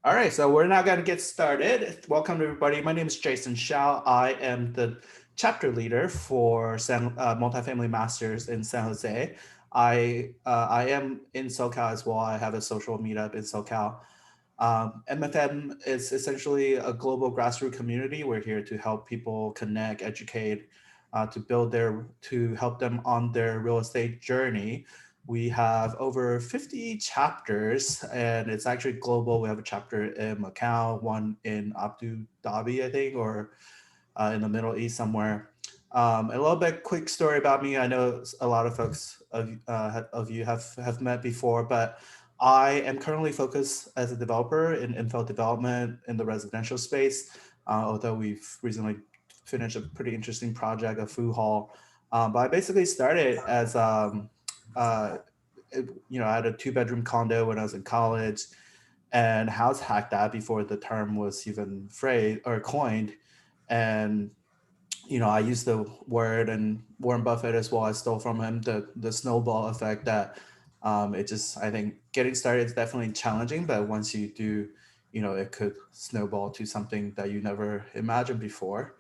All right, so we're now going to get started. Welcome everybody. My name is Jason Xiao. I am the chapter leader for Multifamily Masters in San Jose. I am in SoCal as well. I have a social meetup in SoCal. MFM is essentially a global grassroots community. We're here to help people connect, educate, to help them on their real estate journey. We have over 50 chapters and it's actually global. We have a chapter in Macau, one in Abu Dhabi, I think, or in the Middle East somewhere. A little bit quick story about me. I know a lot of folks of you have met before, but I am currently focused as a developer in infill development in the residential space, although we've recently finished a pretty interesting project, a food hall. But I basically started as I had a 2-bedroom condo when I was in college and house hacked that before the term was even phrased or coined. And, I used the word, and Warren Buffett as well, I stole from him the snowball effect that I think getting started is definitely challenging, but once you do, it could snowball to something that you never imagined before.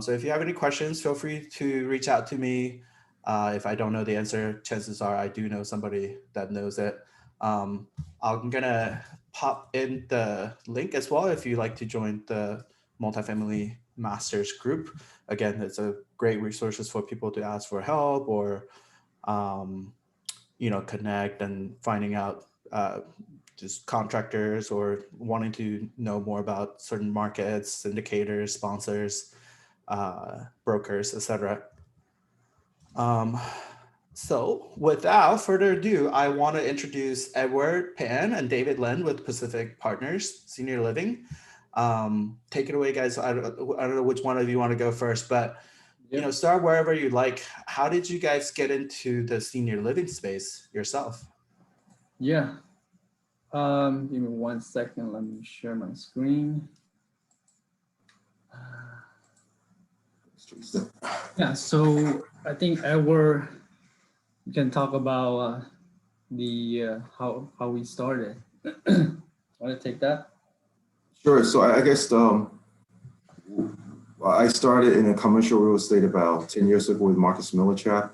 So if you have any questions, feel free to reach out to me. If I don't know the answer, chances are I do know somebody that knows it. I'm gonna pop in the link as well if you'd like to join the Multifamily Masters group. Again, it's a great resources for people to ask for help or, connect and finding out just contractors or wanting to know more about certain markets, indicators, sponsors, brokers, etc. So without further ado, I want to introduce Edward Pan and David Lin with Pacific Partners Senior Living. Take it away, guys. I don't know which one of you want to go first, but start wherever you like. How did you guys get into the senior living space yourself? Yeah. Give me 1 second. Let me share my screen. Yeah, so I think Edward can talk about how we started. Want to take that? Sure. So I guess I started in a commercial real estate about 10 years ago with Marcus Millichap.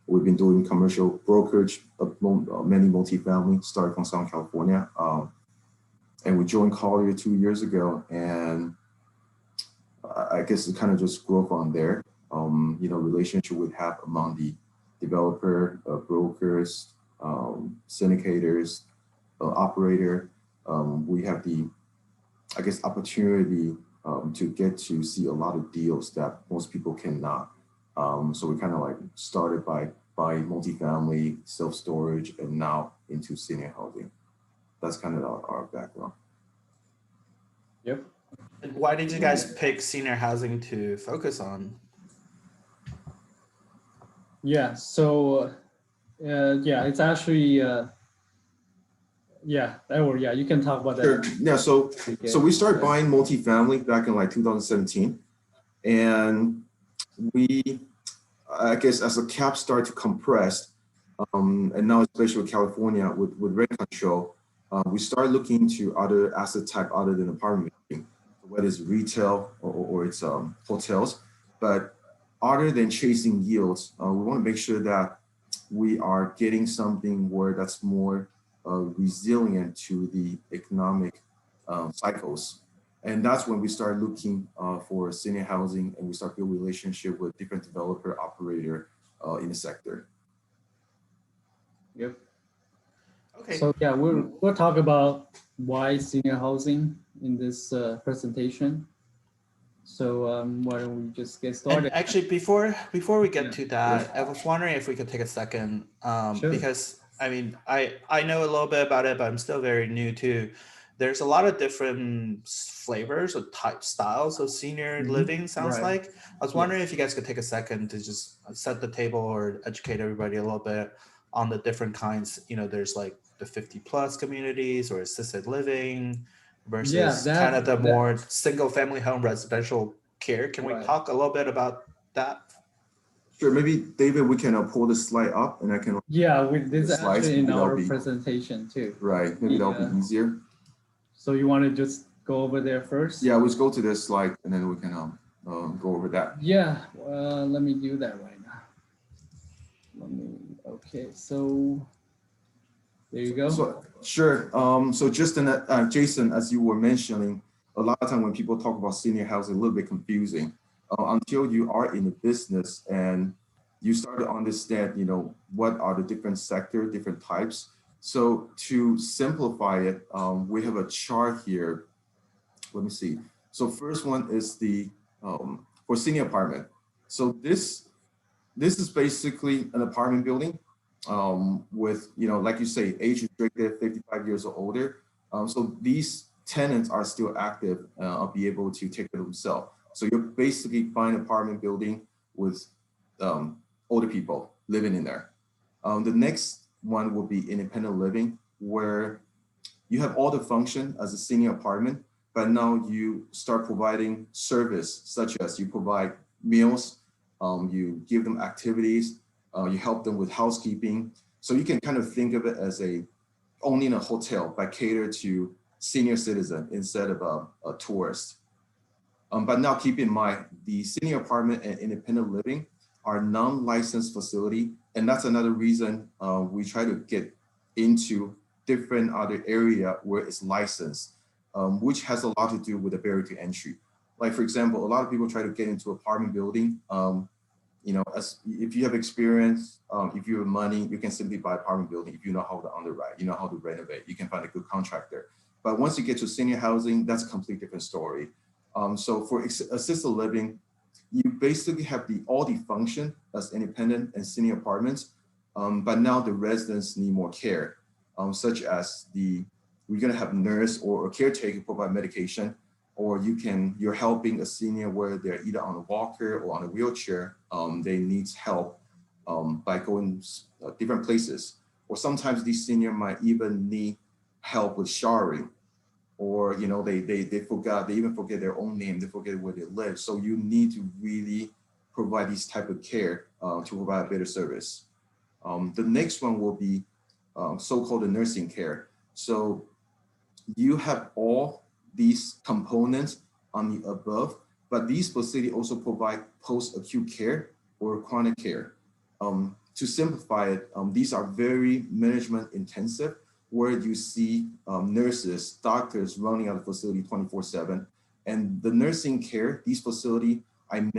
We've been doing commercial brokerage of many multifamily, started from Southern California. And we joined Collier 2 years ago. And I guess it kind of just grew up on there. Relationship we have among the developer, brokers, syndicators, operator. We have the, opportunity to get to see a lot of deals that most people cannot. So we kind of like started by multifamily, self-storage, and now into senior housing. That's kind of our background. Yep. And why did you guys pick senior housing to focus on? Yeah, so it's actually Edward, you can talk about that. Sure. Yeah, so we started buying multifamily back in like 2017, and I guess as the cap started to compress, and now especially with California with rent control, we started looking into other asset type other than apartment building, whether it's retail or it's hotels. But other than chasing yields, we want to make sure that we are getting something where that's more resilient to the economic cycles. And that's when we start looking for senior housing, and we start building relationship with different developer operator in the sector. Yep. Okay. So we'll talk about why senior housing in this presentation. So why don't we just get started? And actually, before we get to that, I was wondering if we could take a second, Sure. because I know a little bit about it, but I'm still very new too. There's a lot of different flavors or type styles of senior living, sounds Right. like. I was wondering if you guys could take a second to just set the table or educate everybody a little bit on the different kinds. There's like the 50+ communities or assisted living versus kind of the more single family home residential care. Can we talk a little bit about that? Sure, maybe David, we can pull the slide up and I can. With this actually in our presentation too. Right, maybe that'll be easier. So you want to just go over there first? Yeah, let's go to this slide and then we can go over that. Yeah, let me do that right now. Okay, so there you go. So sure. So Jason, as you were mentioning, a lot of time when people talk about senior housing, a little bit confusing until you are in the business and you start to understand, what are the different sectors, different types. So to simplify it, we have a chart here. Let me see. So first one is the for senior apartment. So this is basically an apartment building with, like you say, age restricted, 55 years or older. So these tenants are still active, be able to take care of themselves. So you're basically find an apartment building with older people living in there. The next one will be independent living, where you have all the function as a senior apartment, but now you start providing service, such as you provide meals, you give them activities, you help them with housekeeping. So you can kind of think of it as owning a hotel, but cater to senior citizen instead of a tourist. But now keep in mind, the senior apartment and independent living are non-licensed facility. And that's another reason we try to get into different other area where it's licensed, which has a lot to do with the barrier to entry. Like, for example, a lot of people try to get into apartment building. As if you have experience, if you have money, you can simply buy apartment building. If you know how to underwrite, you know how to renovate, you can find a good contractor. But once you get to senior housing, that's a completely different story. So for assisted living, you basically have all the function as independent and senior apartments, but now the residents need more care, such as we're gonna have nurse or a caretaker provide medication, or you're helping a senior where they're either on a walker or on a wheelchair. They need help by going different places, or sometimes these senior might even need help with showering, or they even forget their own name, they forget where they live. So you need to really provide this type of care to provide better service. The next one will be so-called the nursing care. So you have all these components on the above, but these facilities also provide post-acute care or chronic care. To simplify it, these are very management intensive, where you see nurses, doctors running out of the facility 24/7. And the nursing care, these facilities are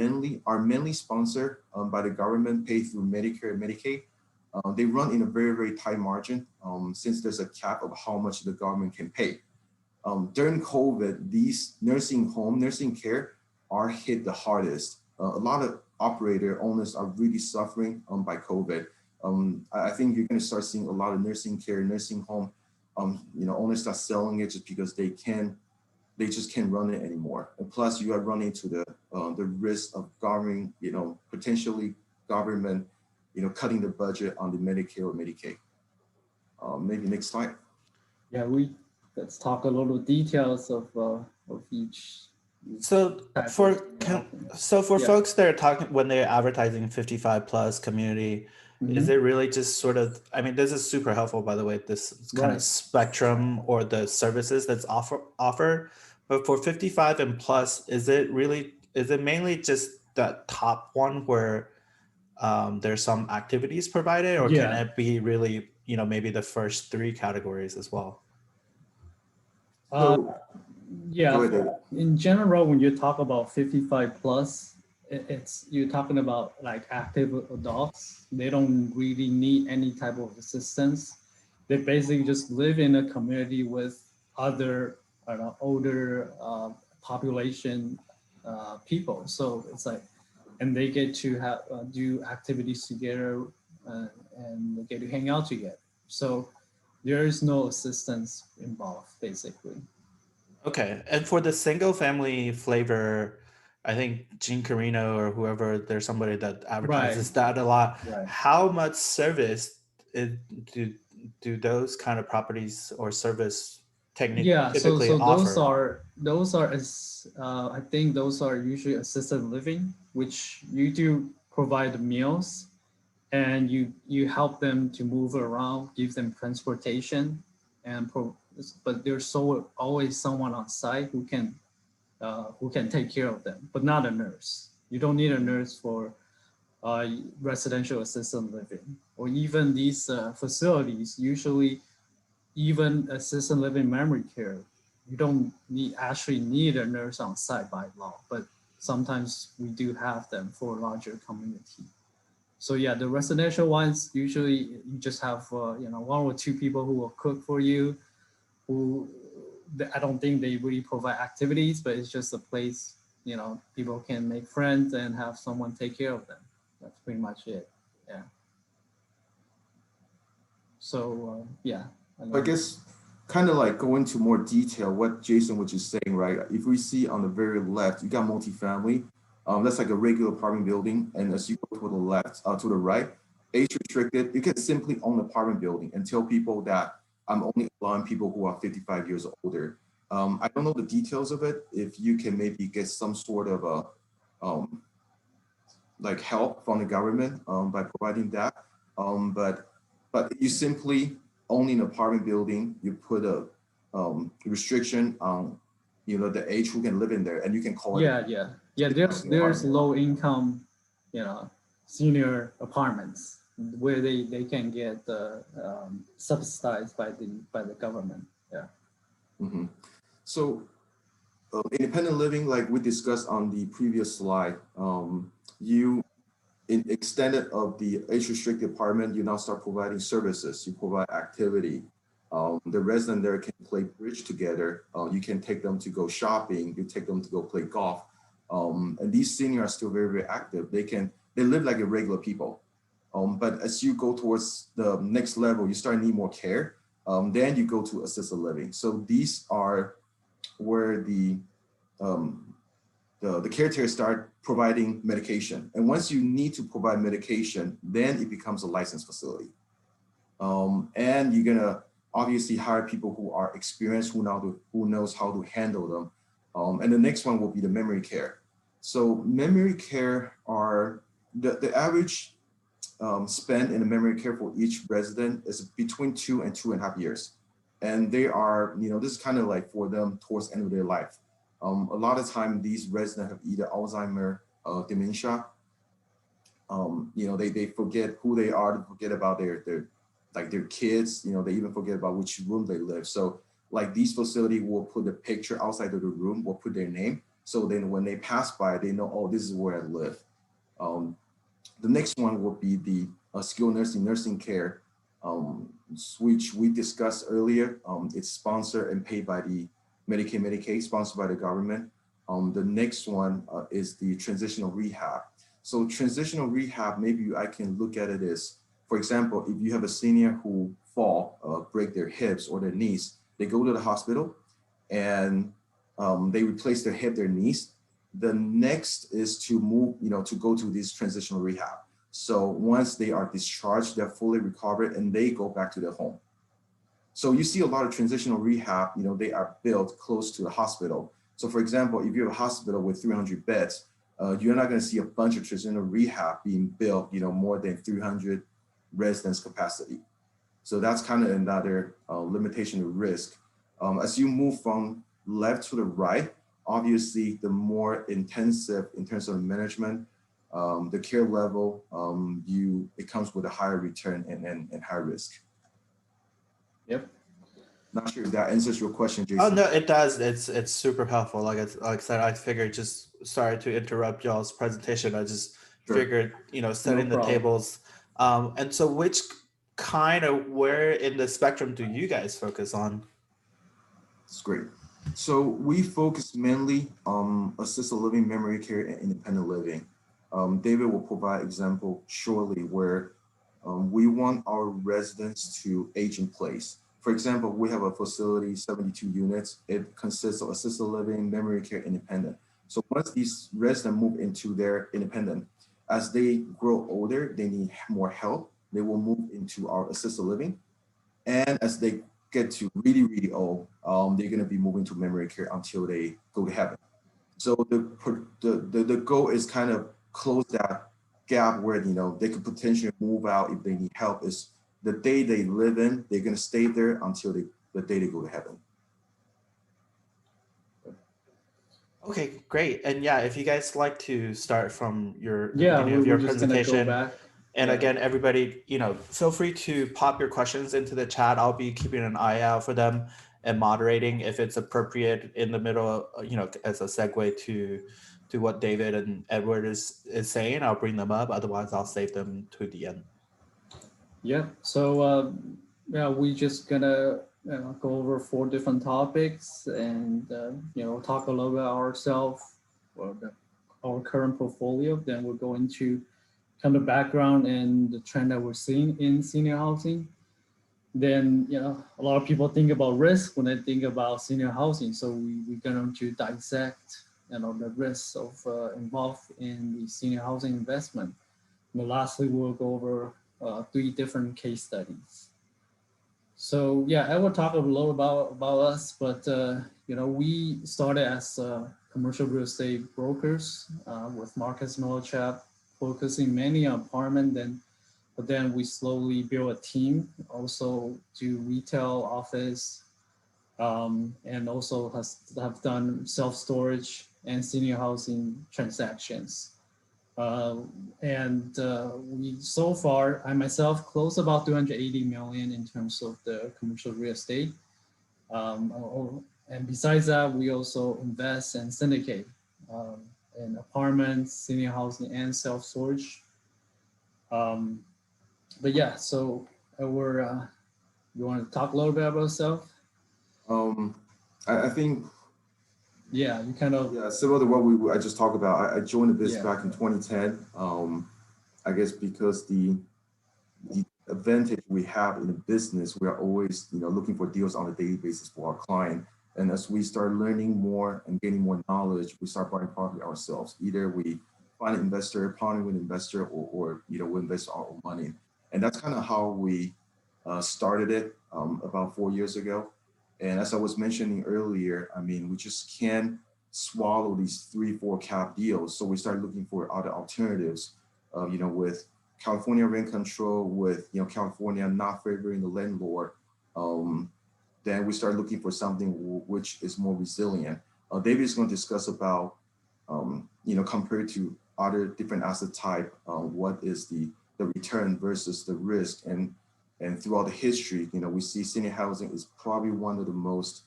mainly sponsored by the government, paid through Medicare and Medicaid. They run in a very, very tight margin, since there's a cap of how much the government can pay. During COVID, these nursing care are hit the hardest. A lot of operator owners are really suffering by COVID. I think you're going to start seeing a lot of nursing care, nursing home, owners start selling it just because they just can't run it anymore. And plus, you are running into the risk of potentially government, cutting the budget on the Medicare or Medicaid. Maybe next slide. Yeah, let's talk a little details of each. So for folks that are talking when they're advertising 55 plus community, is it really just sort of, this is super helpful, by the way, this kind of spectrum or the services that's offered, but for 55 and plus, is it mainly just that top one where there's some activities provided, or can it be really, maybe the first three categories as well? In general, when you talk about 55 plus, you're talking about like active adults. They don't really need any type of assistance. They basically just live in a community with other older population people. So it's like, and they get to do activities together and they get to hang out together. So there is no assistance involved, basically. Okay, and for the single family flavor, I think Gene Carino or whoever, there's somebody that advertises that a lot. How much service do those kind of properties or service typically offer? Those are I think those are usually assisted living, which you do provide meals and you help them to move around, give them transportation. but there's always someone on site who can take care of them, but not a nurse. You don't need a nurse for residential assisted living, or even these facilities. Usually, even assisted living memory care, you don't actually need a nurse on site by law, but sometimes we do have them for a larger community. So yeah, the residential ones, usually you just have one or two people who will cook for you, who I don't think they really provide activities, but it's just a place, people can make friends and have someone take care of them. That's pretty much it. Yeah. So yeah. I guess kind of like go into more detail what Jason was just saying, right? If we see on the very left, you got multifamily. That's like a regular apartment building. And as you go to the left, to the right, age restricted, you can simply own an apartment building and tell people that I'm only allowing people who are 55 years or older. I don't know the details of it. If you can maybe get some sort of a like help from the government by providing that. But you simply owning an apartment building, you put a restriction on the age who can live in there, and you can call it. Yeah. There's low income, senior apartments where they can get subsidized by the government. Yeah. Mm-hmm. So independent living, like we discussed on the previous slide, you extended of the age-restricted apartment, you now start providing services. You provide activity. The resident there can play bridge together. You can take them to go shopping. You take them to go play golf. And these seniors are still very, very active. They live like a regular people. But as you go towards the next level, you start need more care. Then you go to assisted living. So these are where the caretakers start providing medication. And once you need to provide medication, then it becomes a licensed facility. And you're gonna obviously hire people who are experienced, who knows how to handle them. And the next one will be the memory care. So memory care are, the average spend in the memory care for each resident is between 2 and 2.5 years. And they are, this is kind of like for them towards the end of their life. A lot of time, these residents have either Alzheimer, dementia. They forget who they are, they forget about their kids. They even forget about which room they live. So like these facilities will put a picture outside of the room, will put their name. So then when they pass by, they know, oh, this is where I live. The next one will be the skilled nursing care, which we discussed earlier. It's sponsored and paid by the Medicaid, sponsored by the government. The next one is the transitional rehab. So transitional rehab, maybe I can look at it as, for example, if you have a senior who break their hips or their knees, they go to the hospital and they replace their hip, their knees. The next is to move, to go to this transitional rehab. So once they are discharged, they're fully recovered and they go back to their home. So you see a lot of transitional rehab, they are built close to the hospital. So for example, if you have a hospital with 300 beds, you're not going to see a bunch of transitional rehab being built, more than 300 residents capacity. So that's kind of another limitation of risk. As you move from left to the right, obviously the more intensive in terms of management, the care level, it comes with a higher return and higher risk. Yep. Not sure if that answers your question, Jason. Oh no, it does. It's super helpful. Like I said, I figured, just sorry to interrupt y'all's presentation. I just figured, setting the tables. And so where in the spectrum do you guys focus on? It's great. So we focus mainly on assisted living, memory care, and independent living. David will provide example shortly where we want our residents to age in place. For example, we have a facility, 72 units. It consists of assisted living, memory care, independent. So once these residents move into their independent, as they grow older, they need more help. They will move into our assisted living. And as they get to really, really old, they're gonna be moving to memory care until they go to heaven. So the goal is kind of close that gap where, they could potentially move out if they need help, is the day they live in, they're going to stay there until the day they go to heaven. Okay, great. And yeah, if you guys like to start from the Yeah, beginning of we're your just gonna go presentation, back. and Yeah. again, everybody, feel free to pop your questions into the chat. I'll be keeping an eye out for them and moderating if it's appropriate in the middle, as a segue to what David and Edward is saying. I'll bring them up. Otherwise, I'll save them to the end. Yeah. So yeah, we just gonna go over 4 different topics and talk a little bit about ourselves or our current portfolio. Then we'll go into kind of background and the trend that we're seeing in senior housing. Then a lot of people think about risk when they think about senior housing. So we're going to dissect the risks of involved in the senior housing investment. And lastly, we'll go over 3 different case studies. So yeah, I will talk a little about us, but we started as commercial real estate brokers with Marcus Millichap, focusing mainly on apartment. But then we slowly built a team, also do retail, office, and also have done self-storage and senior housing transactions. We so far, I myself closed about 280 million in terms of the commercial real estate. And besides that, we also invest and syndicate in apartments, senior housing, and self-storage. But yeah, so you want to talk a little bit about yourself? I think. Yeah, you kind of. Yeah, similar to what I just talked about. I joined the business back in 2010. I guess because the advantage we have in the business, we are always looking for deals on a daily basis for our client. And as we start learning more and gaining more knowledge, we start buying property ourselves. Either we find an investor, partner with an investor, or we invest our own money. And that's kind of how we started it about 4 years ago. And as I was mentioning earlier, I mean, we just can't swallow these 3-4 cap deals. So we started looking for other alternatives, with California rent control, with California not favoring the landlord. Then we started looking for something which is more resilient. David is going to discuss about, compared to other different asset type, what is the return versus the risk. And throughout the history, we see senior housing is probably one of the most,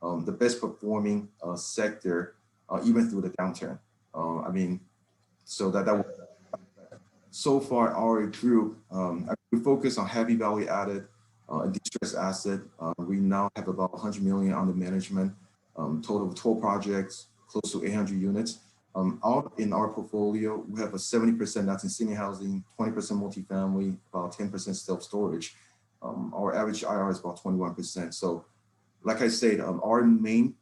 the best performing sector, even through the downturn. So far our group, we focus on heavy value added distressed asset. We now have about 100 million under management, total of 12 projects, close to 800 units. Out in our portfolio, we have a 70% that's in senior housing, 20% multifamily, about 10% self-storage. Our average IR is about 21%. So like I said, our main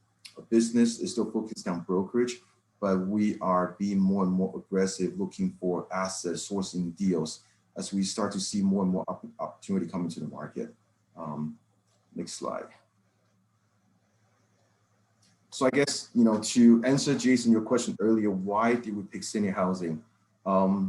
business is still focused on brokerage, but we are being more and more aggressive looking for asset sourcing deals as we start to see more and more opportunity coming to the market. Next slide. So I guess, to answer Jason, your question earlier, why did we pick senior housing?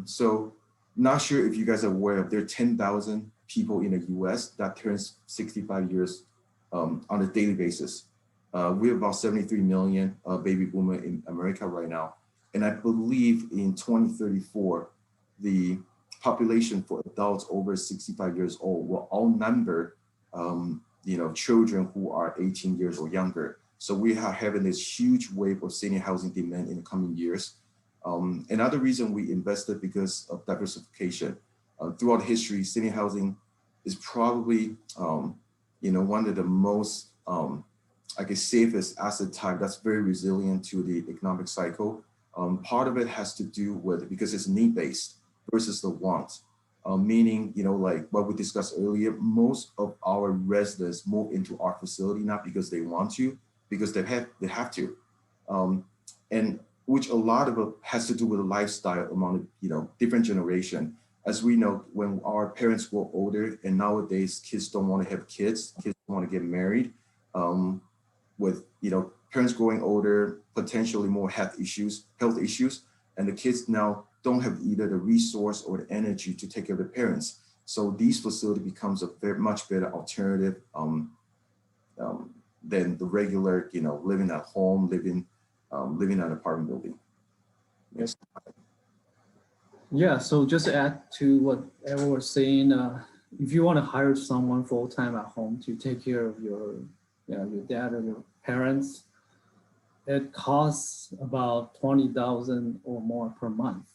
So not sure if you guys are aware of, there are 10,000 people in the US that turns 65 years on a daily basis. We have about 73 million baby boomer in America right now. And I believe in 2034, the population for adults over 65 years old will outnumber, children who are 18 years or younger. So we are having this huge wave of senior housing demand in the coming years. Another reason we invested because of diversification. Throughout history, senior housing is probably, one of the most, safest asset type that's very resilient to the economic cycle. Part of it has to do with, because it's need-based versus the want. Meaning, like what we discussed earlier, most of our residents move into our facility, not because they want to, because they have to. And which a lot of it has to do with the lifestyle among, different generation. As we know, when our parents grow older, and nowadays kids don't want to have kids don't want to get married, with, parents growing older, potentially more health issues, and the kids now don't have either the resource or the energy to take care of their parents. So these facility becomes a very much better alternative than the regular, living at home, living in an apartment building. Yes. Yeah, so just to add to what Errol was saying, if you want to hire someone full-time at home to take care of your dad or your parents, it costs about 20,000 or more per month.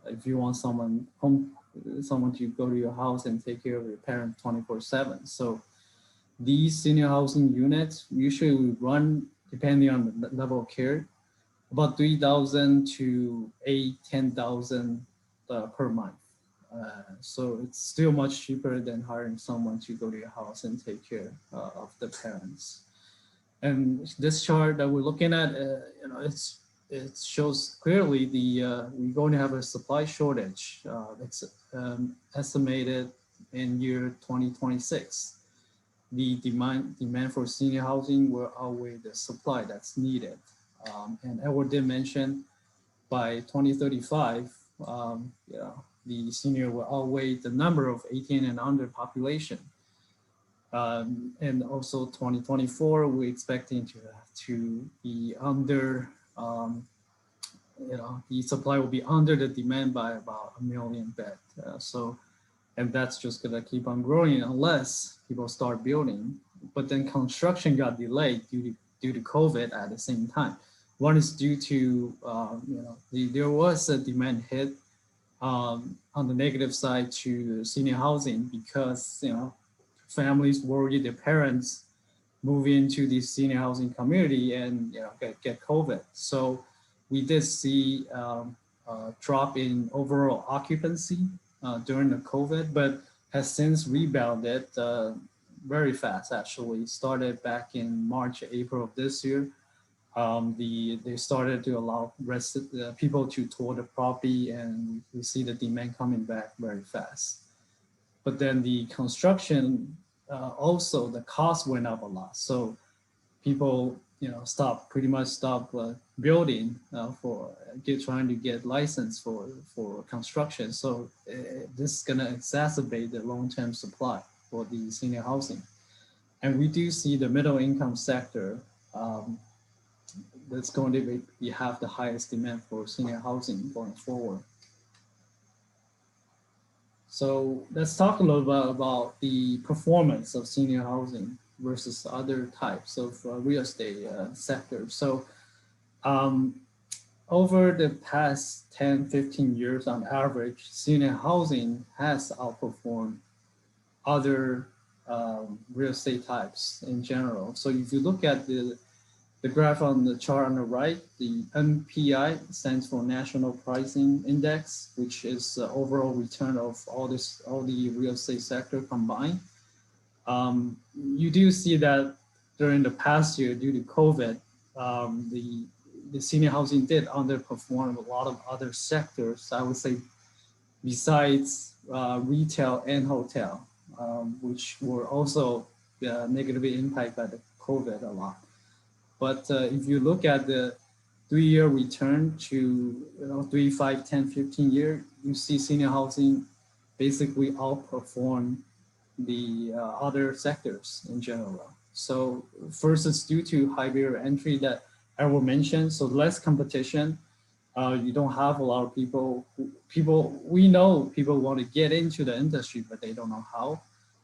If you want someone to go to your house and take care of your parents 24/7. So these senior housing units usually run, depending on the level of care, about 3,000 to 10,000 per month. So it's still much cheaper than hiring someone to go to your house and take care of the parents. And this chart that we're looking at, it shows clearly we're going to have a supply shortage. It's estimated in year 2026. The demand for senior housing will outweigh the supply that's needed. And Edward did mention by 2035, the senior will outweigh the number of 18 and under population. And also 2024, we're expecting to be under, the supply will be under the demand by about 1 million beds. And that's just gonna keep on growing unless people start building. But then construction got delayed due to COVID at the same time. One is due to, there was a demand hit on the negative side to senior housing because, families worry their parents move into the senior housing community and get COVID. So we did see a drop in overall occupancy during the COVID, but has since rebounded very fast. Actually, started back in March, April of this year. They started to allow people to tour the property, and we see the demand coming back very fast. But then the construction, also the cost went up a lot. So people, pretty much stopped building trying to get license for construction. So this is gonna exacerbate the long-term supply for the senior housing. And we do see the middle income sector that's going to have the highest demand for senior housing going forward. So let's talk a little bit about the performance of senior housing versus other types of real estate sectors. So over the past 10, 15 years on average, senior housing has outperformed other real estate types in general. So if you look at the graph on the chart on the right, the NPI stands for National Pricing Index, which is the overall return of all the real estate sector combined. You do see that during the past year, due to COVID, the senior housing did underperform a lot of other sectors, I would say, besides retail and hotel, which were also negatively impacted by the COVID a lot. But if you look at the 3-year return to 3, 5, 10, 15 year, you see senior housing basically outperform the other sectors in general. So first, it's due to high barrier entry that I will mention. So less competition. You don't have a lot of people. We know people want to get into the industry, but they don't know how,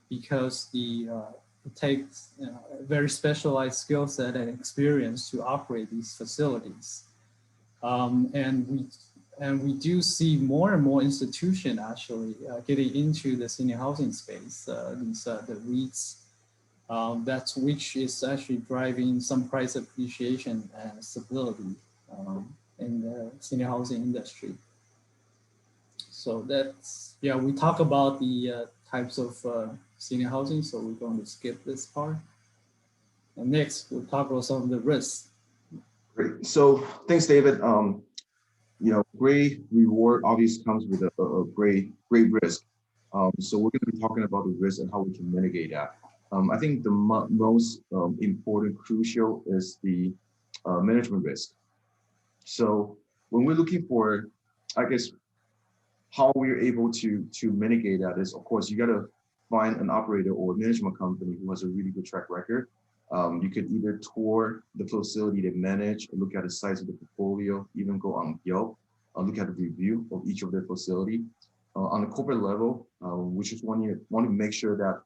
because it takes a very specialized skill set and experience to operate these facilities. And we do see more and more institutions actually getting into the senior housing space. The REITs, which is actually driving some price appreciation and stability in the senior housing industry. So we talk about the types of senior housing, so we're going to skip this part. And next, we'll talk about some of the risks. Great. So thanks, David. Great reward obviously comes with a great risk. So we're going to be talking about the risk and how we can mitigate that. I think the most important, crucial is the management risk. So when we're looking for, I guess, how we're able to mitigate that is, of course, you got to find an operator or management company who has a really good track record. You could either tour the facility they manage, look at the size of the portfolio, even go on Yelp, look at the review of each of their facility. On the corporate level, we just want to make sure that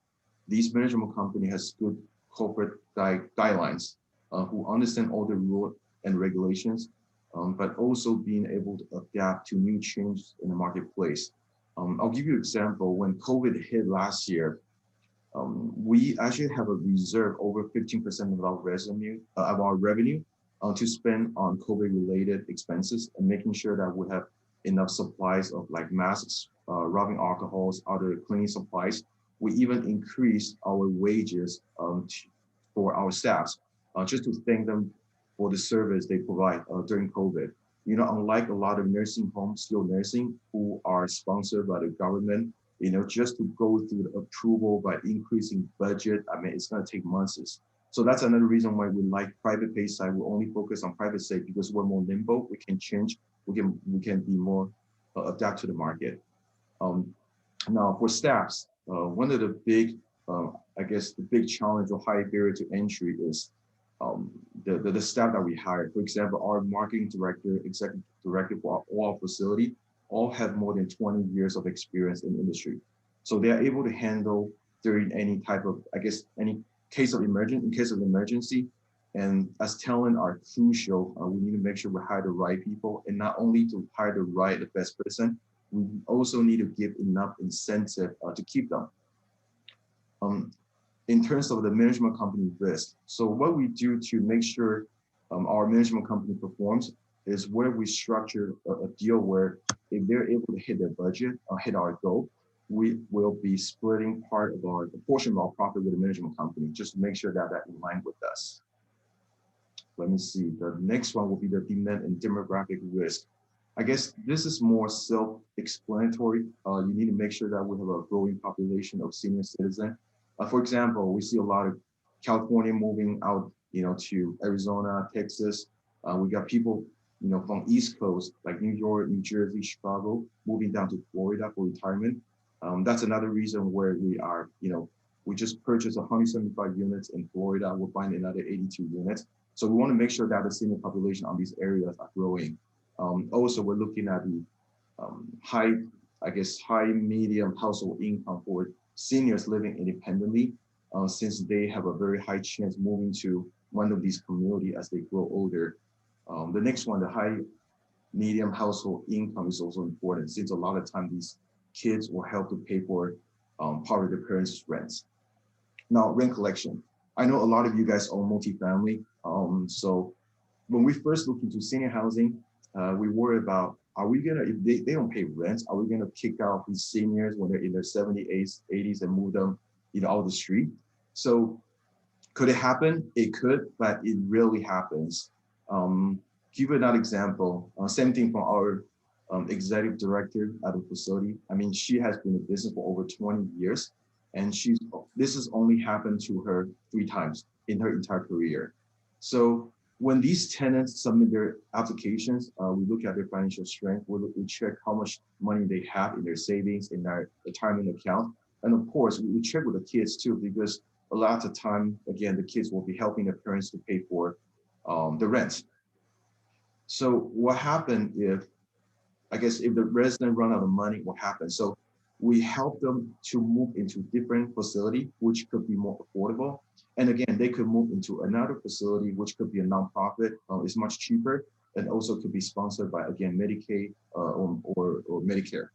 these management company has good corporate guidelines, who understand all the rules and regulations, but also being able to adapt to new changes in the marketplace. I'll give you an example. When COVID hit last year, we actually have a reserve over 15% of our revenue to spend on COVID-related expenses, and making sure that we have enough supplies of like masks, rubbing alcohols, other cleaning supplies. We even increased our wages for our staffs, just to thank them for the service they provide during COVID. You know, unlike a lot of nursing homes, skilled nursing, who are sponsored by the government, you know, just to go through the approval by increasing budget, I mean, it's going to take months. So that's another reason why we like private pay side. We only focus on private side because we're more nimble. We can change. We can be more adapt to the market. Now for staffs, one of the big, I guess, the big challenge or high barrier to entry is the staff that we hire. For example, our marketing director, executive director for all our facility, all have more than 20 years of experience in the industry. So they are able to handle during any type of, I guess, any case of emergency. And as talent are crucial, we need to make sure we hire the right people, and not only to hire the best person, we also need to give enough incentive to keep them. In terms of the management company risk, so what we do to make sure our management company performs is where we structure a deal where if they're able to hit their budget or hit our goal, we will be splitting a portion of our profit with the management company, just to make sure that in line with us. Let me see. The next one will be the demand and demographic risk. I guess this is more self-explanatory. You need to make sure that we have a growing population of senior citizens. For example, we see a lot of California moving out, you know, to Arizona, Texas. We got people, you know, from East Coast, like New York, New Jersey, Chicago, moving down to Florida for retirement. That's another reason where we are, you know, we just purchased 175 units in Florida. We'll find another 82 units. So we want to make sure that the senior population on these areas are growing. Also, we're looking at the high medium household income for seniors living independently, since they have a very high chance moving to one of these communities as they grow older. The next one, the high medium household income, is also important, since a lot of time these kids will help to pay for part of their parents' rents. Now, rent collection. I know a lot of you guys own multifamily. So when we first look into senior housing, we worry about, are we gonna, if they don't pay rent, are we gonna kick out these seniors when they're in their 70s, 80s and move them, you know, out the street? So could it happen? It could, but it rarely happens. Give you another example. Same thing from our executive director at the facility. I mean, she has been in business for over 20 years, and this has only happened to her 3 times in her entire career. So when these tenants submit their applications, we look at their financial strength. We check how much money they have in their savings, in their retirement account. And of course, we check with the kids too, because a lot of time, again, the kids will be helping their parents to pay for the rent. So what happened if the resident run out of money, what happens? So we help them to move into different facility, which could be more affordable. And again, they could move into another facility, which could be a nonprofit, is much cheaper, and also could be sponsored by, again, Medicaid or Medicare.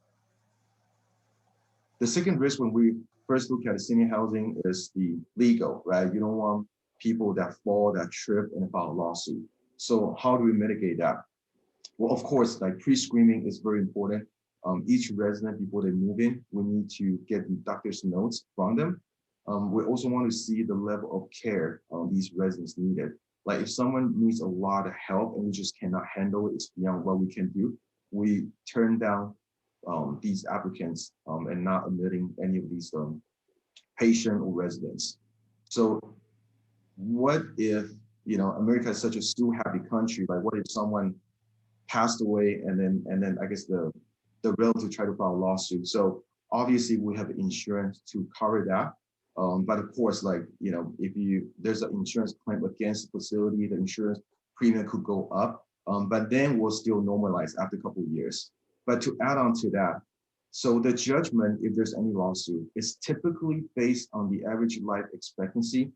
The second risk when we first look at senior housing is the legal, right? You don't want people that fall, that trip, and file a lawsuit. So how do we mitigate that? Well, of course, like pre-screening is very important. Each resident, before they move in, we need to get the doctor's notes from them. We also want to see the level of care these residents needed. Like if someone needs a lot of help and we just cannot handle it, it's beyond what we can do, we turn down these applicants and not admitting any of these patient or residents. So what if, you know, America is such a still happy country, like what if someone passed away and then I guess the the relative try to file a lawsuit. So obviously we have insurance to cover that. But of course, like, you know, if there's an insurance claim against the facility, the insurance premium could go up, but then we'll still normalize after a couple of years. But to add on to that, so the judgment, if there's any lawsuit, is typically based on the average life expectancy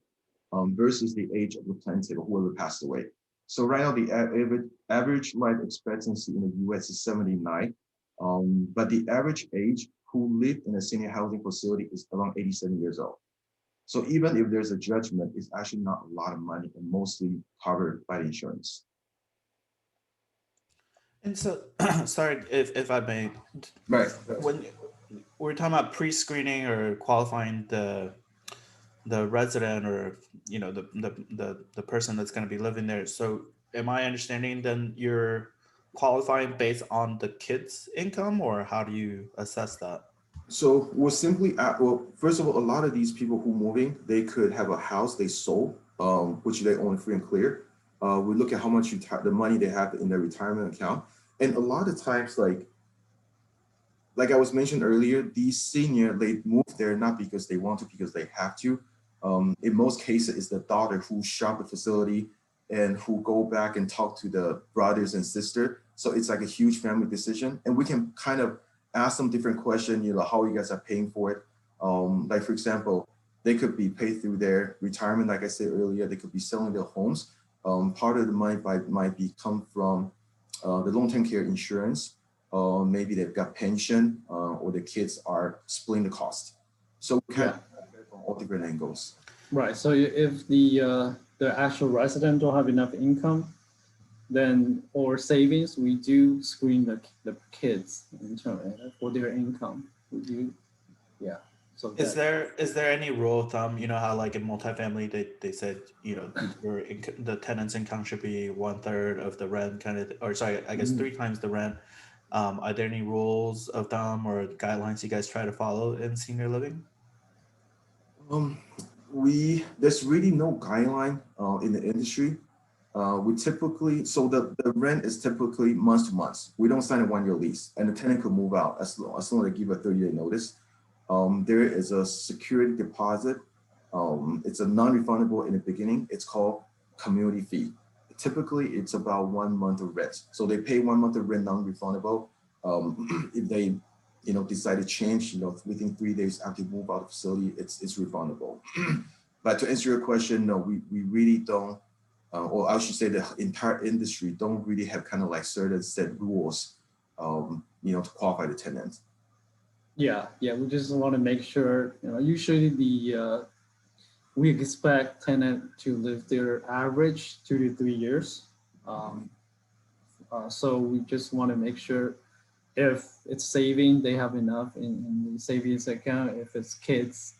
versus the age of the plaintiff or whoever passed away. So right now, the average life expectancy in the US is 79, but the average age who live in a senior housing facility is around 87 years old. So even if there's a judgment, it's actually not a lot of money and mostly covered by the insurance. And so, sorry if I may. Right. When we're talking about pre-screening or qualifying the resident, or you know, the person that's going to be living there. So am I understanding then you're qualifying based on the kid's income, or how do you assess that? So we're simply at, well, first of all, a lot of these people who moving, they could have a house they sold, which they own free and clear. We look at how much the money they have in their retirement account. And a lot of times, like I was mentioned earlier, these senior, they move there not because they want to, because they have to. In most cases, it's the daughter who shop the facility and who go back and talk to the brothers and sister. So it's like a huge family decision. And we can kind of ask them different questions, you know, how you guys are paying for it. Like, for example, they could be paid through their retirement. Like I said earlier, they could be selling their homes. Part of the money might be come from the long-term care insurance. Maybe they've got pension, or the kids are splitting the cost. So we kind of from all different angles. Right. So if the actual resident don't have enough income, then or savings, we do screen the kids in terms for their income. We do, yeah. So is there any rule of thumb? You know how like in multifamily they said, you know, the tenant's income should be 1/3 of the rent, kind of, or sorry, I guess 3 times the rent. Are there any rules of thumb or guidelines you guys try to follow in senior living? There's really no guideline in the industry. We typically, so the rent is typically month to month. We don't sign a 1-year lease, and the tenant could move out as long as they give a 30-day notice. There is a security deposit. It's a non-refundable in the beginning. It's called community fee. Typically, it's about 1 month of rent. So they pay 1 month of rent non-refundable. If they, you know, decide to change, you know, within 3 days after you move out of the facility, it's refundable. But to answer your question, no, we really don't. Or I should say the entire industry don't really have kind of like certain set rules, you know, to qualify the tenant. Yeah, we just want to make sure, you know, usually we expect tenant to live their average 2 to 3 years. So we just want to make sure if it's saving, they have enough in the savings account. If it's kids'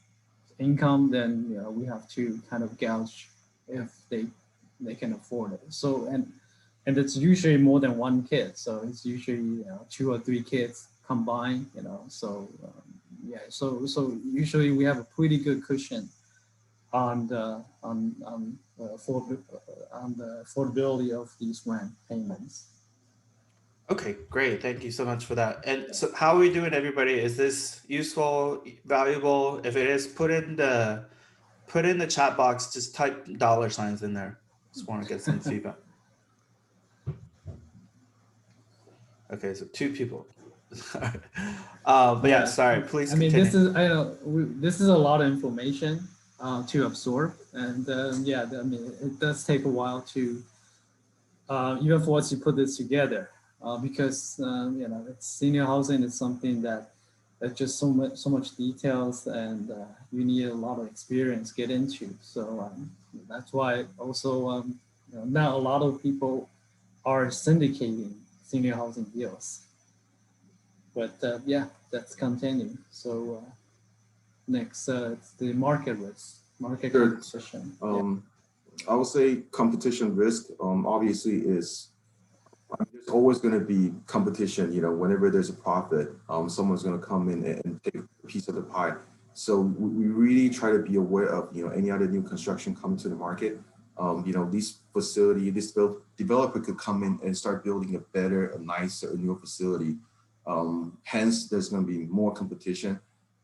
income, then, you know, we have to kind of gauge if they can afford it. So and it's usually more than 1 kid. So it's usually, you know, 2 or 3 kids combined. You know, so yeah. So usually we have a pretty good cushion on the affordability of these rent payments. Okay, great. Thank you so much for that. And so how are we doing, everybody? Is this useful, valuable? If it is, put in the chat box, just type $signs in there. Just want to get some feedback. Okay, so 2 people. But yeah, sorry, please continue. This is a lot of information to absorb. And yeah, I mean, it does take a while to, even for us to put this together. Because you know, it's senior housing is something that just so much details, and you need a lot of experience get into. So that's why also you know, not a lot of people are syndicating senior housing deals. But yeah, that's continuing. So next, it's the market risk, market competition. I would say competition risk obviously is. There's always going to be competition, you know, whenever there's a profit, someone's going to come in and take a piece of the pie. So we really try to be aware of, you know, any other new construction coming to the market. You know, this developer could come in and start building a better, a nicer, a newer facility. Hence, there's going to be more competition.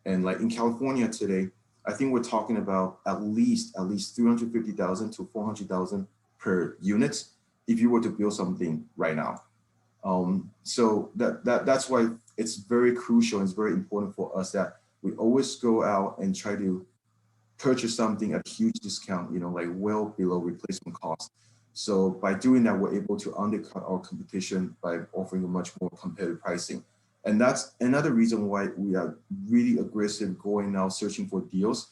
And like in California today, I think we're talking about at least 350,000 to 400,000 per unit if you were to build something right now. So that's why it's very crucial and it's very important for us that we always go out and try to purchase something at a huge discount, you know, like well below replacement cost. So by doing that, we're able to undercut our competition by offering a much more competitive pricing. And that's another reason why we are really aggressive going out searching for deals.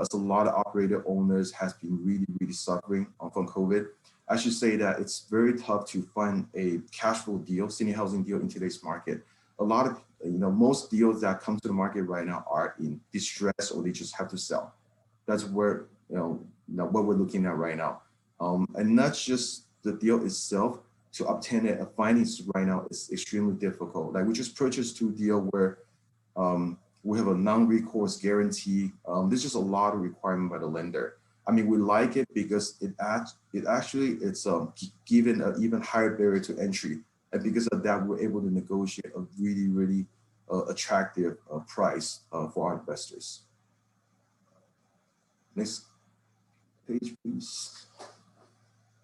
As a lot of operator owners has been really suffering from COVID. I should say that it's very tough to find a cash flow deal, senior housing deal in today's market. A lot of, most deals that come to the market right now are in distress or they just have to sell. That's where, what we're looking at right now. And not just the deal itself, to obtain a finance right now is extremely difficult. Like we just purchased 2 deals where we have a non-recourse guarantee. There's just a lot of requirement by the lender. I mean, we like it because it's given an even higher barrier to entry. And because of that, we're able to negotiate a really attractive price for our investors. Next page, please.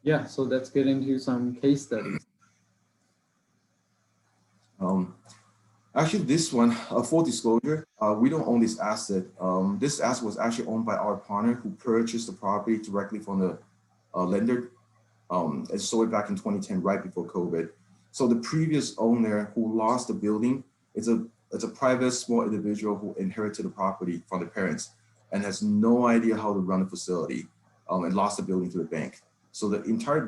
Yeah, so let's get into some case studies. Actually, this one, full disclosure, we don't own this asset. This asset was actually owned by our partner who purchased the property directly from the lender and sold it back in 2010, right before COVID. So the previous owner who lost the building, it's a private small individual who inherited the property from the parents and has no idea how to run the facility and lost the building to the bank. So the entire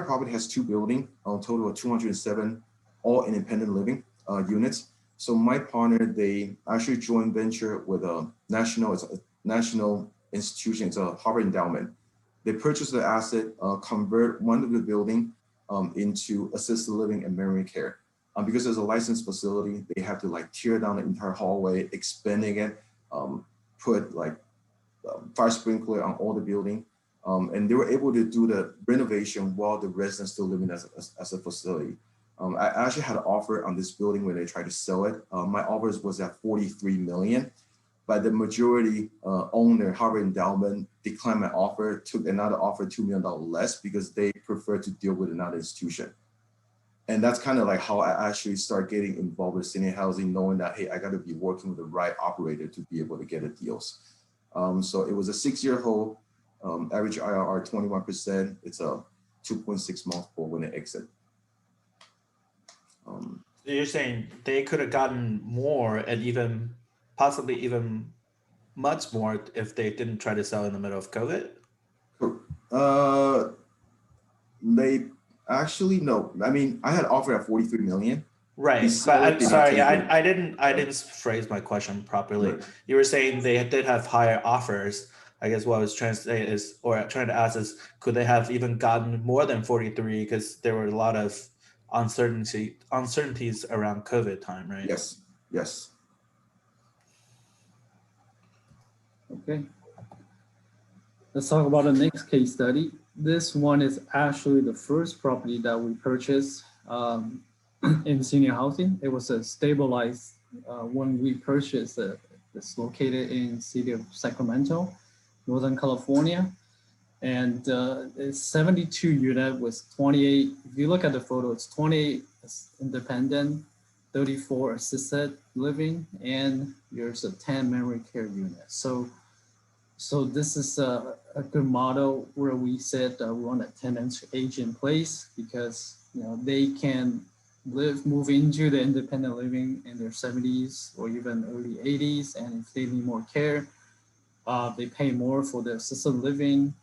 property has 2 buildings, a total of 207, all independent living units. So my partner, they actually joint venture with a national institution, it's a Harvard endowment. They purchased the asset, convert one of the building into assisted living and memory care. Because there's a licensed facility, they have to like tear down the entire hallway, expanding it, put like fire sprinkler on all the building. And they were able to do the renovation while the residents still living as a facility. I actually had an offer on this building when they tried to sell it. My offers was at 43 million, but the majority owner, Harvard Endowment, declined my offer, took another offer $2 million less because they prefer to deal with another institution. And that's kind of like how I actually start getting involved with senior housing, knowing that, hey, I got to be working with the right operator to be able to get the deals. So it was a 6-year hold, average IRR 21%. It's a 2.6 multiple when they exit. You're saying they could have gotten more and possibly even much more if they didn't try to sell in the middle of COVID? They actually, no. I mean, I had offered at 43 million. Right, but I'm sorry, I didn't phrase my question properly. Right. You were saying they did have higher offers. I guess what I was trying to say is, or trying to ask is, could they have even gotten more than 43? Because there were a lot of uncertainties around COVID time, right? Yes. Okay. Let's talk about the next case study. This one is actually the first property that we purchased in senior housing. It was a stabilized when we purchased it. It's located in city of Sacramento, Northern California. And it's 72 unit with 28, if you look at the photo, it's 28 independent, 34 assisted living, and there's a 10 memory care unit. So this is a good model where we said we want a tenant age in place because they can move into the independent living in their 70s or even early 80s, and if they need more care, they pay more for the assisted living.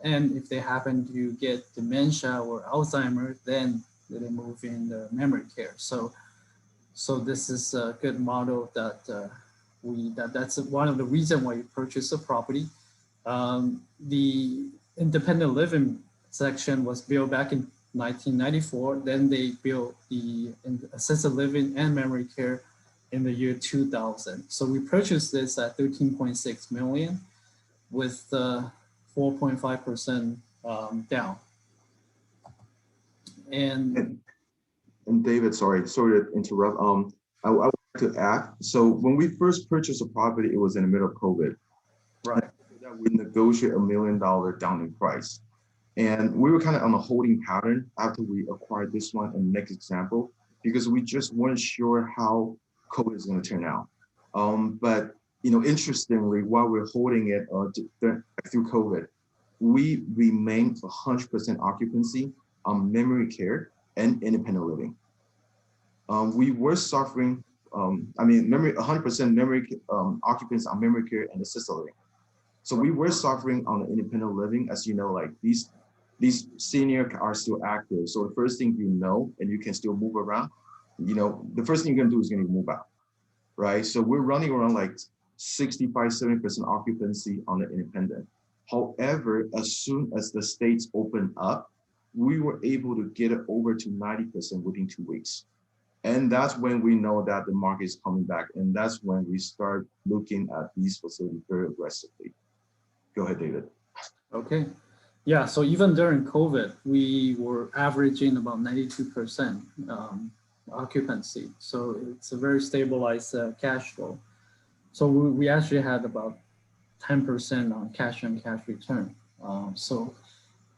And if they happen to get dementia or Alzheimer's, then they move in the memory care. So this is a good model that's one of the reasons why we purchased the property. The independent living section was built back in 1994. Then they built the assisted living and memory care in the year 2000. So we purchased this at 13.6 million with 4.5% down. And And David, sorry to interrupt. I would like to add. So when we first purchased a property, it was in the middle of COVID. Right. That we negotiate $1 million down in price. And we were kind of on a holding pattern after we acquired this one and next example, because we just weren't sure how COVID is going to turn out. But interestingly, while we're holding it through COVID, we remained 100% occupancy on memory care and independent living. We were suffering, 100% memory occupancy on memory care and assisted living. So we were suffering on the independent living, as you know, like these seniors are still active. So the first thing and you can still move around, the first thing you're gonna do is gonna move out, right? So we're running around like 65, 70% occupancy on the independent. However, as soon as the states opened up, we were able to get it over to 90% within 2 weeks. And that's when we know that the market is coming back. And that's when we start looking at these facilities very aggressively. Go ahead, David. Okay. Yeah, so even during COVID, we were averaging about 92% occupancy. So it's a very stabilized cash flow. So we actually had about 10% on cash on cash return.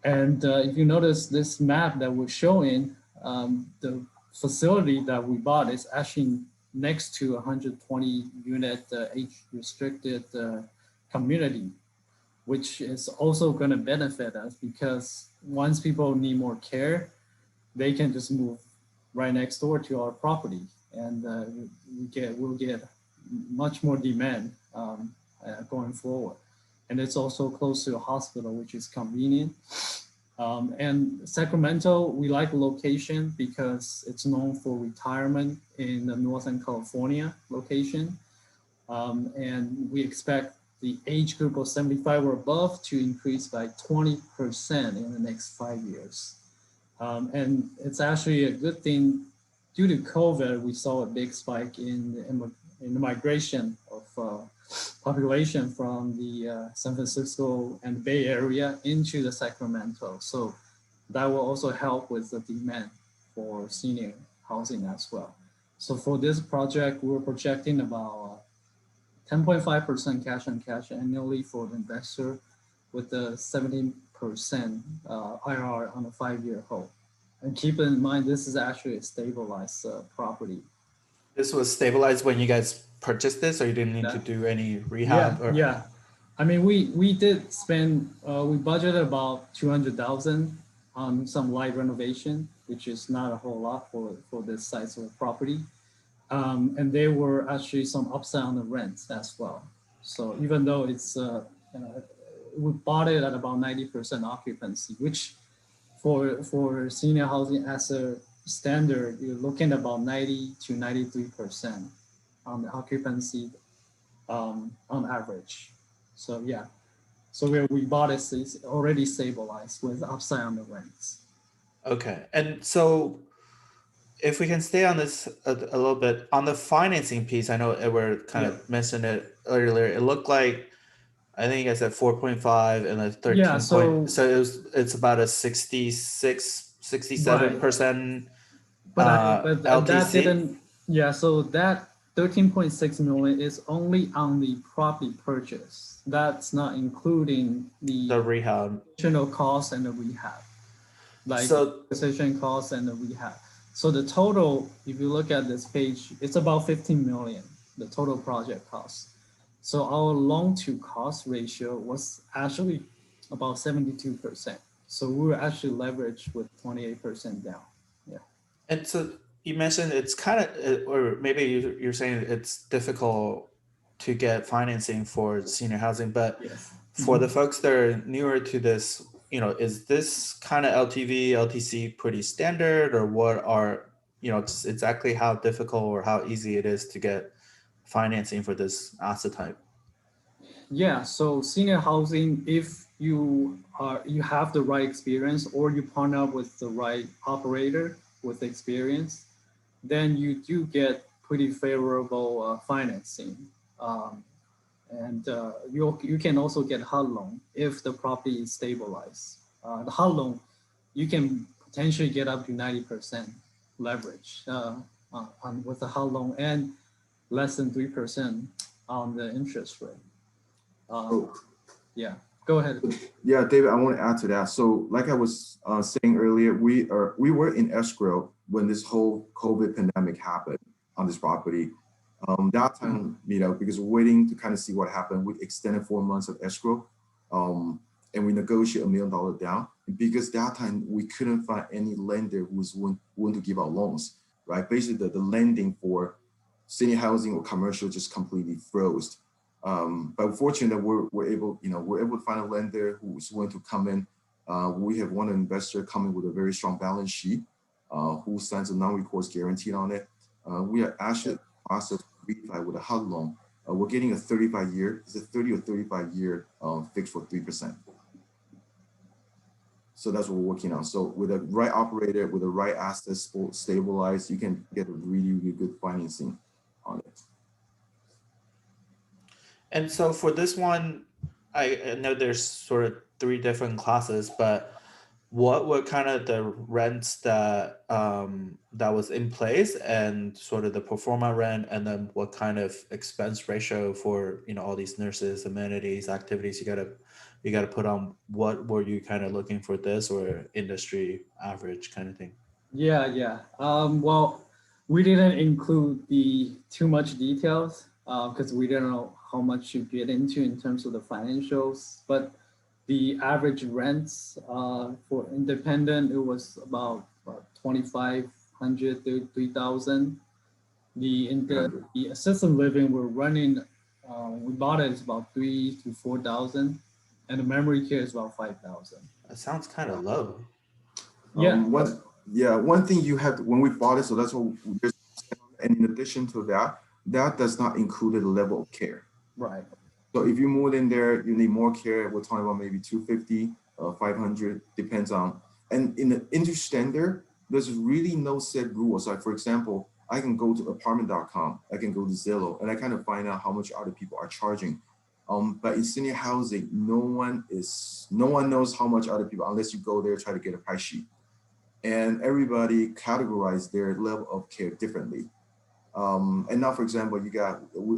If you notice this map that we're showing, the facility that we bought is actually next to 120 unit age restricted community, which is also going to benefit us because once people need more care, they can just move right next door to our property, and we'll get much more demand going forward. And it's also close to a hospital, which is convenient. And Sacramento, we like the location because it's known for retirement in the Northern California location. And we expect the age group of 75 or above to increase by 20% in the next 5 years. And it's actually a good thing. Due to COVID, we saw a big spike in the migration of population from the San Francisco and Bay Area into the Sacramento. So that will also help with the demand for senior housing as well. So for this project, we're projecting about 10.5% cash on cash annually for the investor with a 17% IRR on a 5-year hold. And keep in mind, this is actually a stabilized property. This was stabilized when you guys purchased this, or you didn't need to do any rehab? Yeah. I mean, we did spend, we budgeted about $200,000 on some light renovation, which is not a whole lot for this size of property. And there were actually some upside on the rents as well. So even though it's, we bought it at about 90% occupancy, which for senior housing as a standard, you're looking at about 90 to 93% on the occupancy on average. So yeah, so where we bought it is already stabilized with upside on the rents. Okay, and so if we can stay on this a little bit, on the financing piece, I know Edward kind of mentioned it earlier. It looked like, I think you guys said 4.5 and a 13 point. So it's about a 67%. But LTC. That didn't, so that 13.6 million is only on the property purchase. That's not including the rehab, additional costs and the rehab, like acquisition costs and the rehab. So the total, if you look at this page, it's about 15 million, the total project cost. So our loan to cost ratio was actually about 72%. So we were actually leveraged with 28% down. Yeah. And so you mentioned it's kind of, or maybe you're saying it's difficult to get financing for senior housing, but for the folks that are newer to this, is this kind of LTV, LTC pretty standard, or what are, exactly how difficult or how easy it is to get financing for this asset type? Yeah, so senior housing, if you have the right experience or you partner up with the right operator with experience, then you do get pretty favorable financing. You can also get HUD loan if the property is stabilized. The HUD loan, you can potentially get up to 90%. leverage with a hard loan and less than 3% on the interest rate. Yeah, go ahead. Yeah, David, I want to add to that. So like I was saying earlier, we were in escrow when this whole COVID pandemic happened on this property. That time, because we're waiting to kind of see what happened, we extended 4 months of escrow, and we negotiate $1 million down. Because that time we couldn't find any lender who was willing to give out loans, right? Basically, the lending for senior housing or commercial just completely froze. But fortunately, we're able to find a lender who's willing to come in. We have one investor coming with a very strong balance sheet, who signs a non-recourse guarantee on it. We are actually process refi with a HUD loan. We're getting a 35-year, it's a 30 or 35-year fixed for 3%. So that's what we're working on. So with the right operator, with the right assets stabilized, you can get a really, really good financing on it. And so for this one, I know there's sort of 3 different classes, but what were kind of the rents that that was in place, and sort of the pro forma rent, and then what kind of expense ratio for all these nurses, amenities, activities you gotta put on? What were you kind of looking for this, or industry average kind of thing? Yeah. Well, we didn't include the too much details because we didn't know how much you get into in terms of the financials, but the average rents for independent, it was about 2,500 to 3,000. The assisted living we're running, we bought it is about 3,000 to 4,000, and the memory care is about 5,000. That sounds kind of low. Yeah. One thing you have when we bought it, so that's what. And in addition to that, that does not include the level of care. Right. So if you move in there, you need more care. We're talking about maybe 250, 500, depends on. And in the industry standard, there's really no set rules. Like for example, I can go to apartment.com, I can go to Zillow, and I kind of find out how much other people are charging. But in senior housing, no one knows how much other people, unless you go there, try to get a price sheet. And everybody categorize their level of care differently. And now, for example,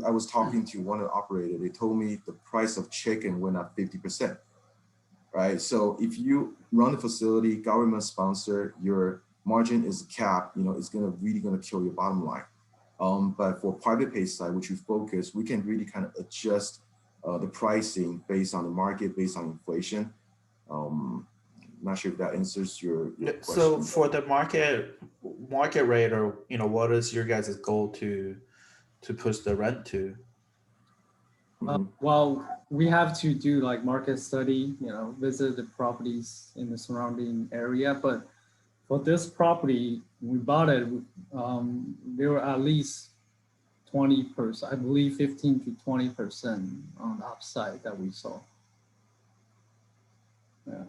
I was talking to one of the operators, they told me the price of chicken went up 50%, right? So if you run a facility, government sponsor, your margin is capped, it's really gonna kill your bottom line. But for private pay side, which we focus, we can really kind of adjust the pricing based on the market, based on inflation. Not sure if that answers your question. So for the market rate, or what is your guys' goal to push the rent to? Well, we have to do like market study, visit the properties in the surrounding area. But for this property, we bought it, there were at least 20%, I believe 15 to 20% on the upside that we saw. Yeah.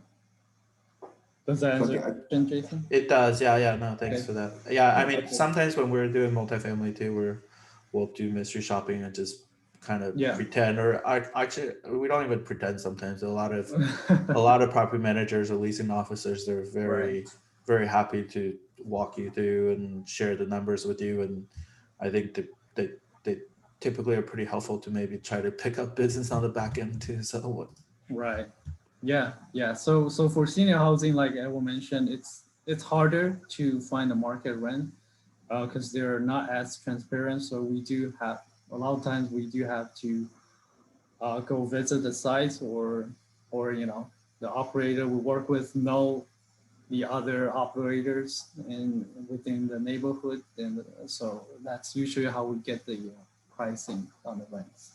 Does that answer your question, Jason? It does. Yeah. No, thanks for that. Yeah, I mean, sometimes when we're doing multifamily too, we'll do mystery shopping and just kind of pretend, or actually we don't even pretend sometimes. A lot of property managers or leasing officers, they're very very happy to walk you through and share the numbers with you, and I think they typically are pretty helpful to maybe try to pick up business on the back end too. So what? Right. Yeah. So for senior housing, like Edwin mentioned, it's harder to find a market rent because they're not as transparent. So we do have a lot of times we do have to go visit the sites, or the operator we work with know the other operators within the neighborhood, and so that's usually how we get the pricing on the rents.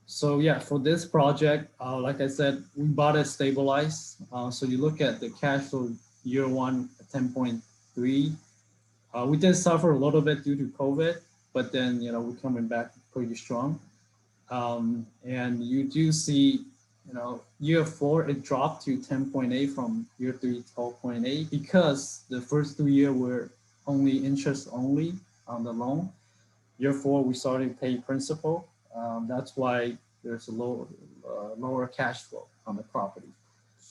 So yeah, for this project, like I said, we bought it stabilized. So you look at the cash flow year 1, 10.3. We did suffer a little bit due to COVID, but then we're coming back pretty strong. And you do see, year 4 it dropped to 10.8 from year 3 12.8 because the first 2 years were only interest only on the loan. Year 4 we started to pay principal. That's why there's a lower cash flow on the property.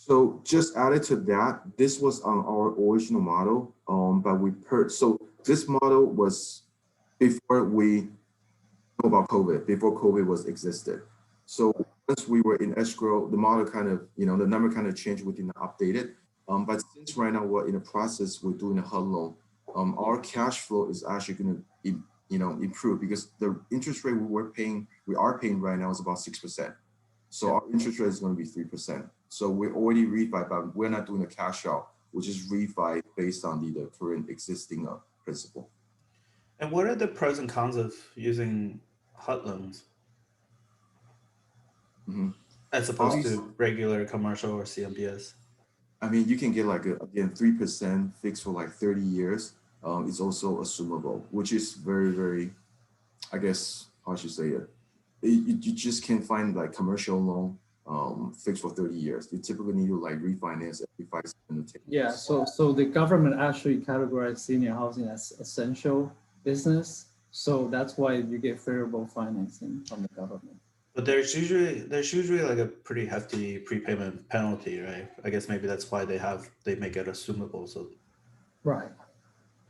So just added to that, this was on our original model, but so this model was before we know about COVID, before COVID was existed. So once we were in escrow, the model kind of, the number kind of changed, we didn't update it. But since right now we're in the process, we're doing a HUD loan, our cash flow is actually going to, improve because the interest rate we are paying right now is about 6%. So our interest rate is going to be 3%. So we're already refi, but we're not doing a cash out, which is refi based on the current existing principal. And what are the pros and cons of using HUD loans as opposed to regular commercial or CMBS? I mean, you can get like, again, 3% fixed for like 30 years. It's also assumable, which is very, very, I guess, how should I say it? You just can't find like commercial loan fixed for 30 years. You typically need to like refinance every 5 to 10 years. Yeah, so the government actually categorized senior housing as essential business. So that's why you get favorable financing from the government. But there's usually like a pretty hefty prepayment penalty, right? I guess maybe that's why they make it assumable. So right,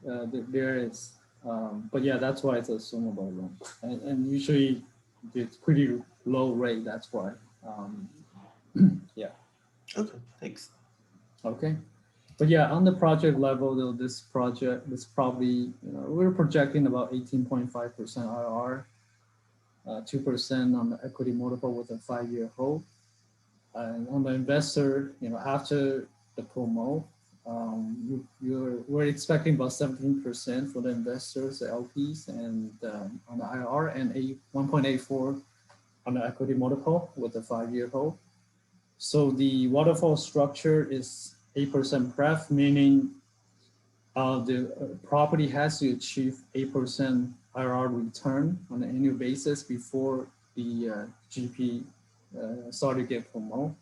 there is, but yeah, that's why it's assumable loan, and usually it's pretty low rate. That's why, yeah. Okay, thanks. Okay, but yeah, on the project level, though, this probably, we're projecting about 18.5% IRR. 2% on the equity multiple with a 5-year hold. And on the investor, after the promo, we're expecting about 17% for the investors, the LPs, and on the IRR, and 1.84 on the equity multiple with a 5-year hold. So the waterfall structure is 8% pref, meaning the property has to achieve 8% IRR return on an annual basis before the GP started to get promoted.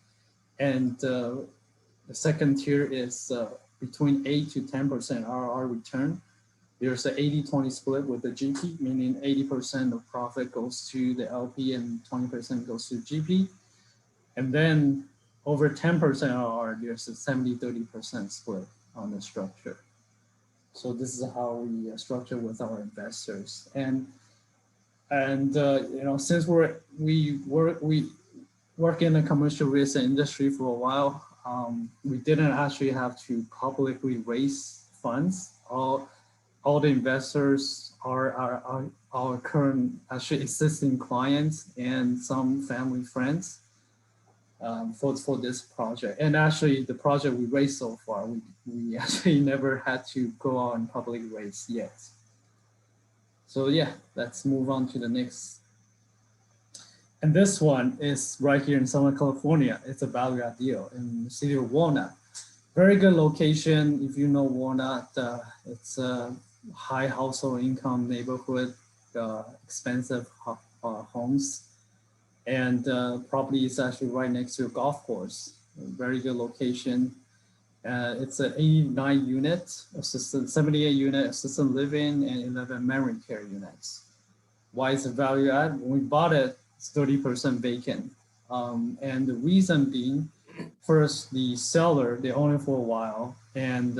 And the second tier is between 8 to 10% IRR return. There's an 80-20 split with the GP, meaning 80% of profit goes to the LP and 20% goes to GP. And then over 10% IRR, there's a 70-30% split on the structure. So this is how we structure with our investors, and since we work in the commercial real estate industry for a while, we didn't actually have to publicly raise funds. All the investors are our current actually existing clients and some family friends. For this project, and actually the project we raised so far, we actually never had to go out and public raise yet. So yeah, let's move on to the next. And this one is right here in Southern California. It's a value add deal in the city of Walnut. Very good location. If you know Walnut, it's a high household income neighborhood, expensive homes. And property is actually right next to a golf course. Very good location. It's an 89 unit, 78 unit assisted living, and 11 memory care units. Why is it value add? When we bought it, it's 30% vacant. And the reason being, first, the seller, they own it for a while, and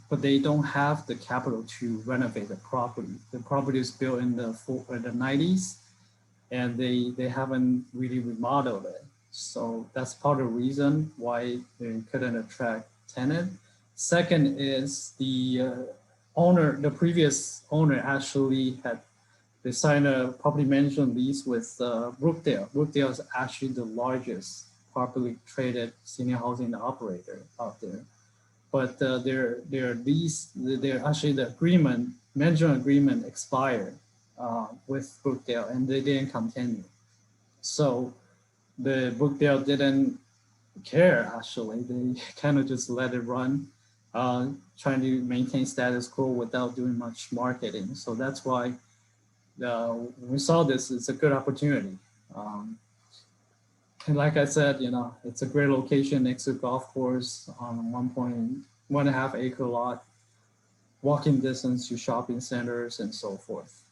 but they don't have the capital to renovate the property. The property is built in the 90s. And they haven't really remodeled it. So that's part of the reason why they couldn't attract tenant. Second is the previous owner actually they signed a property management lease with Brookdale. Brookdale is actually the largest publicly traded senior housing operator out there. But their management agreement expired with Brookdale, and they didn't continue. So the Brookdale didn't care, actually. They kind of just let it run, trying to maintain status quo without doing much marketing. So that's why when we saw this, it's a good opportunity. And like I said, it's a great location next to a golf course on a 1.5 acre lot, walking distance to shopping centers and so forth.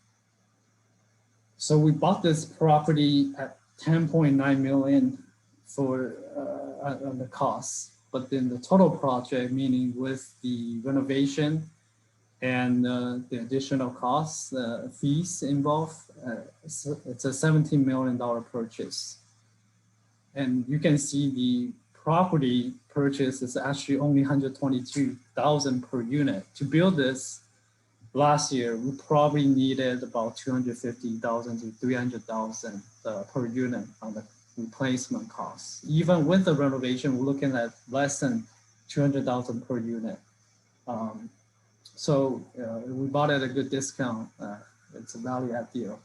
So we bought this property at $10.9 million for the cost. but then the total project, meaning with the renovation and the additional costs, fees involved, it's a $17 million purchase. And you can see the property purchase is actually only 122,000 per unit. To build this last year, we probably needed about 250,000 to 300,000 per unit on the replacement costs. Even with the renovation, we're looking at less than 200,000 per unit. So we bought at a good discount. It's a value add deal.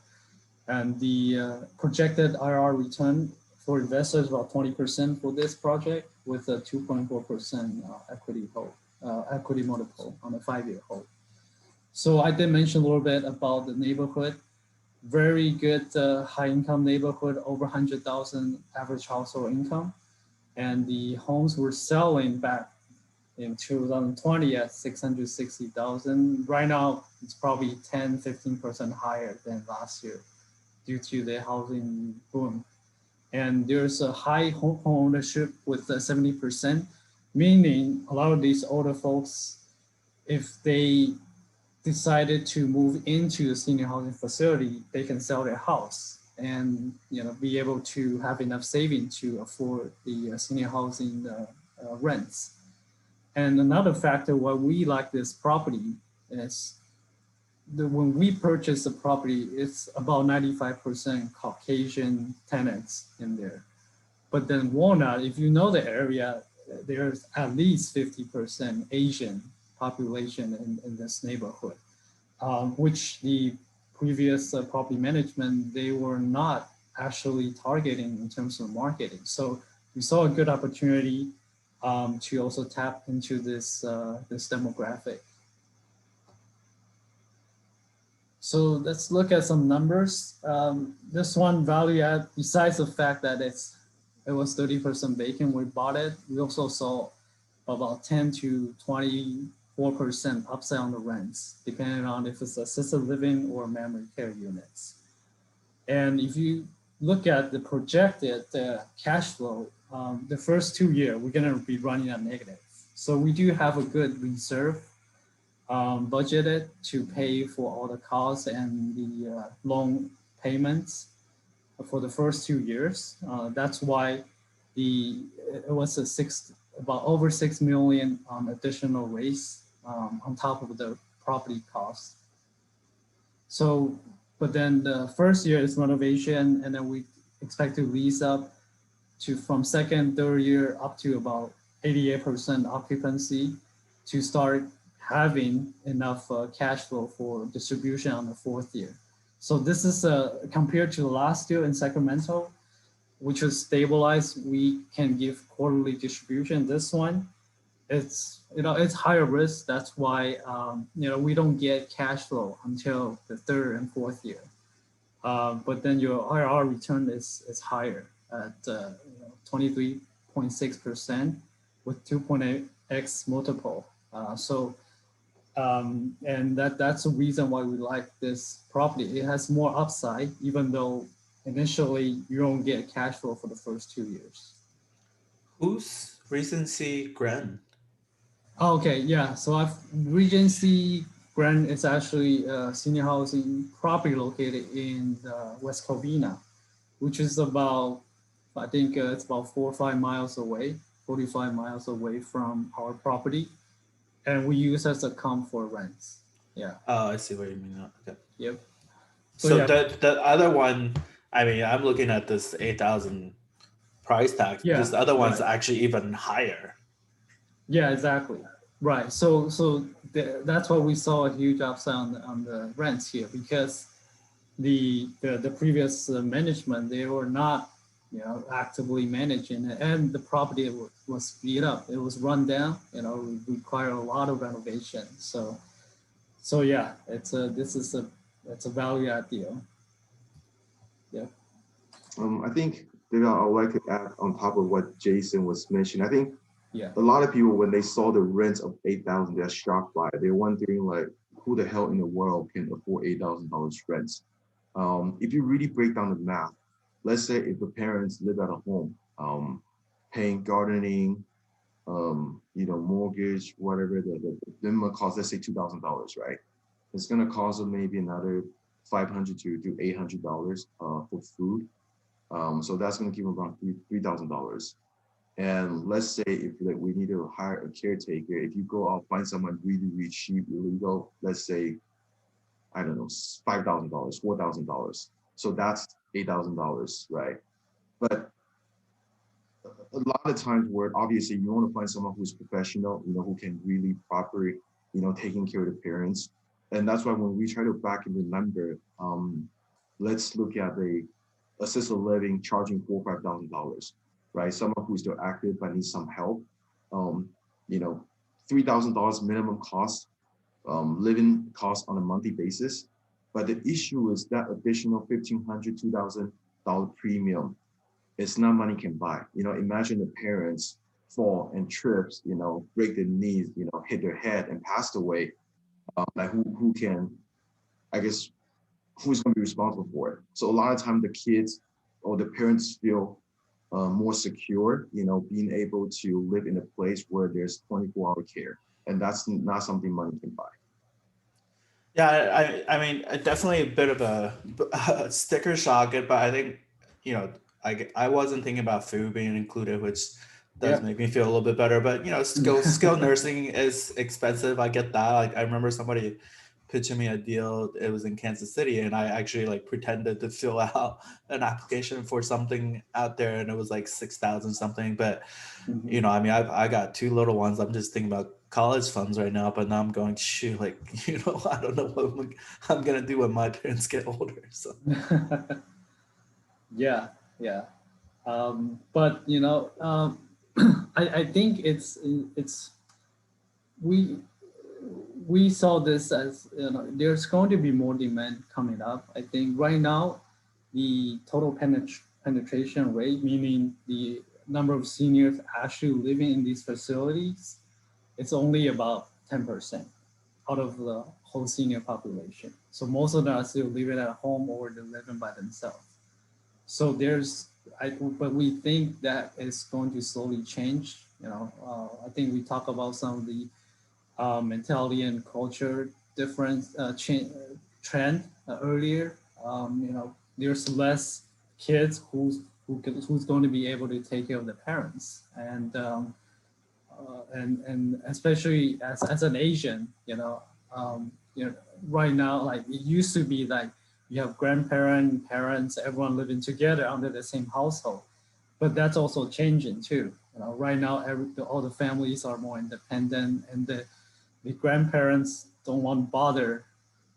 And the projected IRR return for investors about 20% for this project with a 2.4% equity multiple on a 5-year hold. So I did mention a little bit about the neighborhood. Very good high income neighborhood, over 100,000 average household income. And the homes were selling back in 2020 at 660,000. Right now, it's probably 10–15% higher than last year due to the housing boom. And there's a high home ownership with 70%, meaning a lot of these older folks, if they decided to move into a senior housing facility, they can sell their house and be able to have enough saving to afford the senior housing rents. And another factor why we like this property is when we purchase the property, it's about 95% Caucasian tenants in there. But then Walnut, if you know the area, there's at least 50% Asian population in this neighborhood, which the previous property management, they were not actually targeting in terms of marketing. So we saw a good opportunity to also tap into this demographic. So let's look at some numbers. This one value add, besides the fact that it was 30% vacant, we bought it. We also saw about 10 to 24% upside on the rents, depending on if it's assisted living or memory care units. And if you look at the projected cash flow, the first 2 years, we're gonna be running at negative. So we do have a good reserve budgeted to pay for all the costs and the loan payments for the first 2 years. That's why it was about over 6 million additional raise on top of the property costs. So, but then the first year is renovation, and then we expect to lease up from second, third year up to about 88% occupancy to start having enough cash flow for distribution on the fourth year. So this is compared to last year in Sacramento, which was stabilized, we can give quarterly distribution. This one, it's higher risk. That's why we don't get cash flow until the third and fourth year. But then your IRR return is higher at 23.6% with 2.8x multiple. And that's the reason why we like this property. It has more upside, even though initially you don't get cash flow for the first 2 years. Who's Regency Grand? Okay, yeah. So Regency Grand is actually a senior housing property located in West Covina, which is about, I think it's about 4 or 5 miles away, 45 miles away from our property. And we use as a comp for rents. Yeah. Oh, I see what you mean. Okay. Yep. So yeah. the other one, I mean, I'm looking at this 8,000 price tag. Yeah, this other one's right. actually even higher. Yeah, exactly. Right. So that's why we saw a huge upside on the rents here, because the previous management, they were not actively managing it, and the property was beat up. It was run down. It required a lot of renovation. So yeah, it's a value add deal. Yeah. I think maybe I would like to add on top of what Jason was mentioning. I think yeah, a lot of people, when they saw the rents of 8,000, they're shocked by it. They're wondering, like, who the hell in the world can afford $8,000 rents? If you really break down the math, let's say if the parents live at a home, paying gardening, mortgage, whatever the minimum cost, let's say $2,000, right? It's going to cost them maybe another $500 to $800 for food. So that's going to give them around $3,000. And let's say if we need to hire a caretaker, if you go out, find someone really, really cheap, illegal, let's say, I don't know, $5,000, $4,000. So that's $8,000, right? But a lot of times where obviously you want to find someone who's professional, who can really properly, taking care of the parents. And that's why when we try to back and remember, let's look at the assisted living charging $4,000 or $5,000, right? Someone who's still active but needs some help. $3,000 minimum cost, living cost on a monthly basis. But the issue is that additional $1,500, $2,000 premium. It's not money can buy. Imagine the parents fall and trips, break their knees, hit their head and passed away. Like who can, I guess, who's going to be responsible for it? So a lot of times the kids or the parents feel more secure, being able to live in a place where there's 24-hour care. And that's not something money can buy. Yeah, I mean, definitely a bit of a sticker shock, but I think, I wasn't thinking about food being included, which does make me feel a little bit better. But skilled nursing is expensive. I get that. Like I remember somebody pitching me a deal. It was in Kansas City, and I actually pretended to fill out an application for something out there, and it was like 6,000 something. But I got two little ones. I'm just thinking about college funds right now, but now I'm going, shoot, I don't know what I'm gonna do when my parents get older. So yeah. But I think it's we saw this as there's going to be more demand coming up. I think right now the total penetration rate, meaning the number of seniors actually living in these facilities, it's only about 10% out of the whole senior population. So most of them are still living at home or they're living by themselves. So but we think that it's going to slowly change. I think we talk about some of the mentality and culture difference trend earlier. There's less kids who's going to be able to take care of the parents, and especially as an Asian, right now, like it used to be like you have grandparents, parents, everyone living together under the same household, but that's also changing too. Right now, all the families are more independent, and the grandparents don't want to bother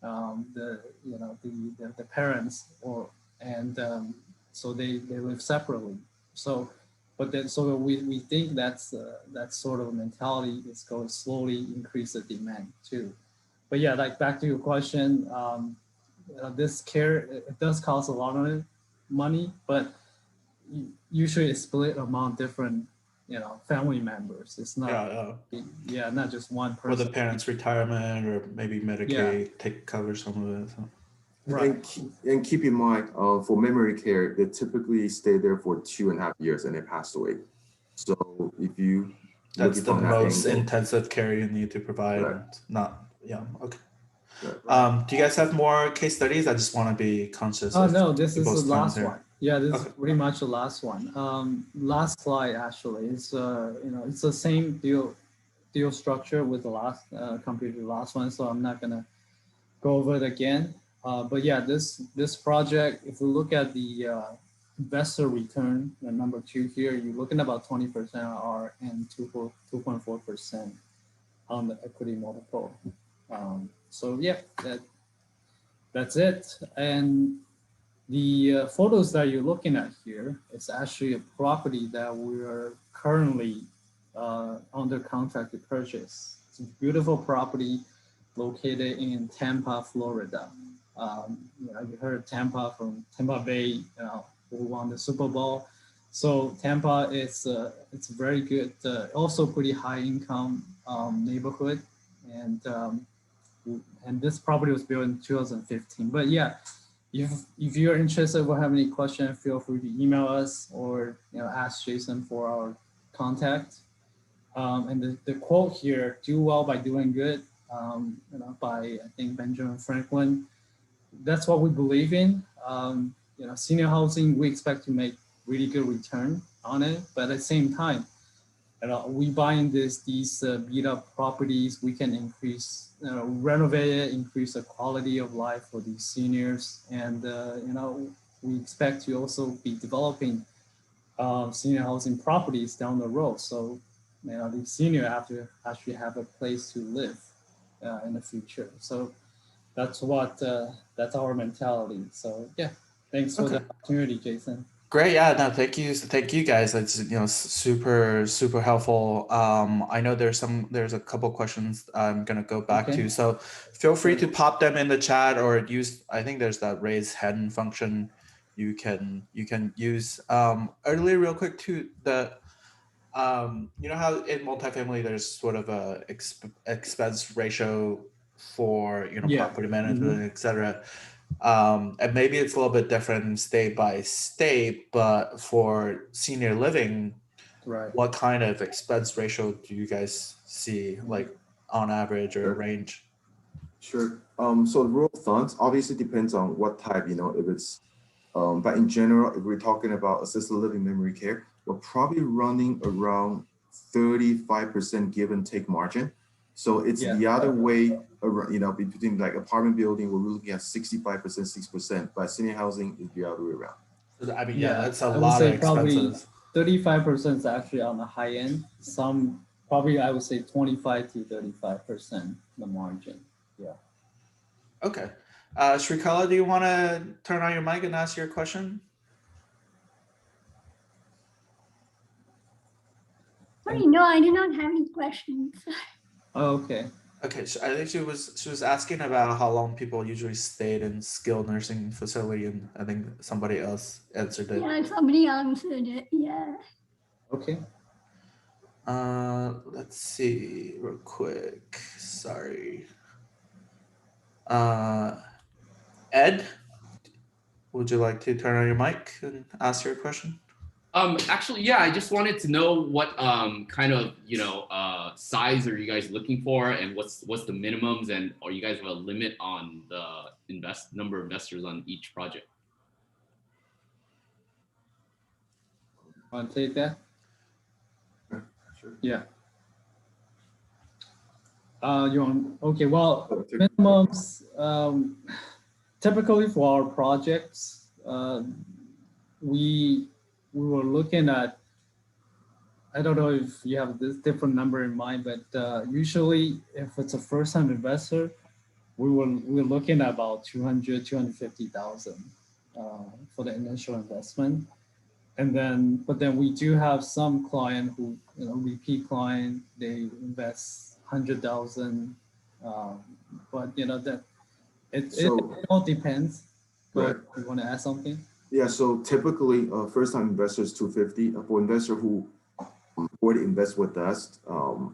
the parents, so they live separately. So we think that's that sort of mentality is going to slowly increase the demand too. But yeah, like back to your question, this care, it does cost a lot of money, but usually it's split among different family members. It's not not just one person. Or the parents' retirement, or maybe Medicaid covers some of it. So. Right. And keep in mind, for memory care, they typically stay there for 2.5 years and they pass away. So if you that's the most intensive care you need to provide. Right. Okay. Right. Do you guys have more case studies? I just want to be conscious. Oh no, this is the last one. Yeah, this is pretty much the last one. Last slide actually is it's the same deal structure with the last compared to the last one, so I'm not gonna go over it again. But yeah, this project, if we look at the investor return, the number 2 here, you're looking about 20% IRR and 2.4% on the equity multiple. So yeah, that's it. And the photos that you're looking at here, it's actually a property that we are currently under contract to purchase. It's a beautiful property located in Tampa, Florida. You heard Tampa from Tampa Bay, who won the Super Bowl. So Tampa is it's very good, also pretty high income neighborhood, and this property was built in 2015. But yeah, if you're interested or have any questions, feel free to email us or ask Jason for our contact. And the quote here, do well by doing good, by, I think, Benjamin Franklin. That's what we believe in. Senior housing, we expect to make really good return on it, but at the same time, we buying these beat up properties, we can increase, renovate it, increase the quality of life for these seniors. And, we expect to also be developing senior housing properties down the road. So, the senior have to actually have a place to live in the future. So that's that's our mentality. So yeah, thanks for the opportunity, Jason. Great. Yeah, no, thank you guys. It's super helpful. I know there's a couple questions I'm gonna go back to, so feel free to pop them in the chat or use, I think there's that raise hand function you can use. Earlier, real quick to the you know how in multifamily there's sort of a expense ratio for property management, etc. And maybe it's a little bit different state by state, but for senior living, what kind of expense ratio do you guys see, like on average or range? Sure. So the rule of thumb obviously depends on what type, if it's, but in general, if we're talking about assisted living memory care, we're probably running around 35% give and take margin. So it's the other way around, between like apartment building, we're looking at 65%, 6%, but senior housing is the other way around. I mean, that's a lot of expenses. 35% is actually on the high end. Some probably, I would say 25 to 35% the margin. Yeah. Okay. Shrikala, do you want to turn on your mic and ask your question? Sorry, no, I do not have any questions. Oh, okay. Okay, so I think she was asking about how long people usually stayed in skilled nursing facility, and I think somebody else answered it. Yeah, somebody answered it. Yeah. Okay. Let's see real quick. Sorry. Ed, would you like to turn on your mic and ask your question? Actually, yeah, I just wanted to know what kind of size are you guys looking for, and what's the minimums, and are you guys have a limit on the number of investors on each project? Want to take that? Sure. Yeah. Okay, well, minimums, typically for our projects, we were looking at, I don't know if you have this different number in mind, but usually if it's a first-time investor, we're looking at about 250,000 for the initial investment. But then we do have some client who, repeat client, they invest 100,000. But that it all depends. Right. You want to add something? Yeah. So typically, first-time investors 250. For investor who already invest with us,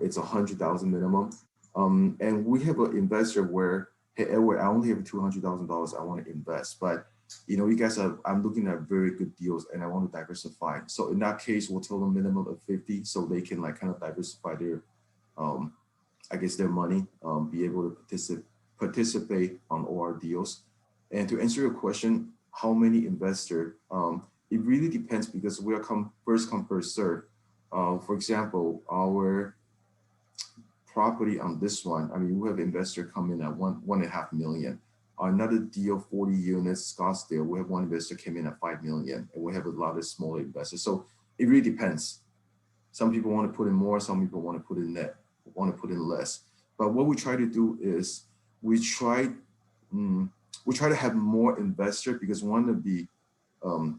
it's 100,000 minimum. And we have an investor where, hey, Edward, I only have $200,000 I want to invest, but you guys I'm looking at very good deals and I want to diversify. So in that case, we'll tell them minimum of 50 so they can kind of diversify their, I guess their money, be able to participate on all our deals. And to answer your question, how many investors, it really depends because we are first come, first serve. For example, our property on this one, I mean, we have investor come in at 1.5 million. Another deal, 40 units, Scottsdale, we have one investor came in at 5 million, and we have a lot of smaller investors. So it really depends. Some people want to put in more, some people want to put in less. But what we try to do is we try to have more investors because one of the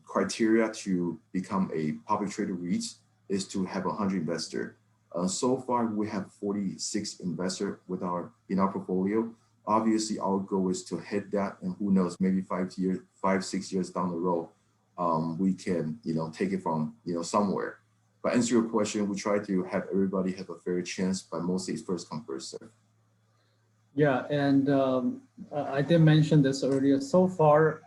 criteria to become a public traded REIT is to have 100 investors. So far, we have 46 investors in our portfolio. Obviously, our goal is to hit that, and who knows, maybe 5-6 years down the road, we can, take it from, somewhere. But answer your question, we try to have everybody have a fair chance, but mostly it's first come, first serve. Yeah, and I did mention this earlier. So far,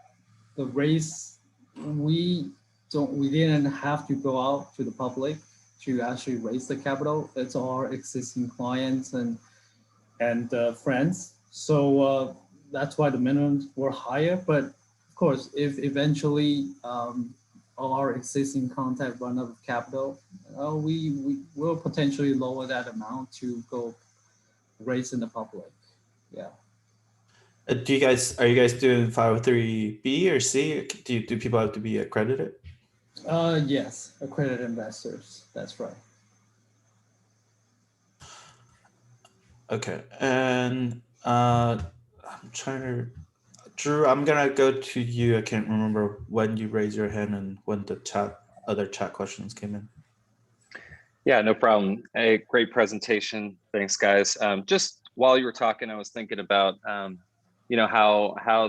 the raise, we didn't have to go out to the public. to actually raise the capital. It's our existing clients and friends. So that's why the minimums were higher. But of course, if eventually our existing contact run out of capital, we will potentially lower that amount to go raise in the public. Yeah. Do you guys, are you guys doing 503B or C? Do people have to be accredited? Yes, accredited investors. That's right. Okay, and I'm trying to, Drew, I'm gonna go to you. I can't remember when you raised your hand and when the other chat questions came in. Yeah, no problem. A great presentation. Thanks, guys. Just while you were talking, I was thinking about, how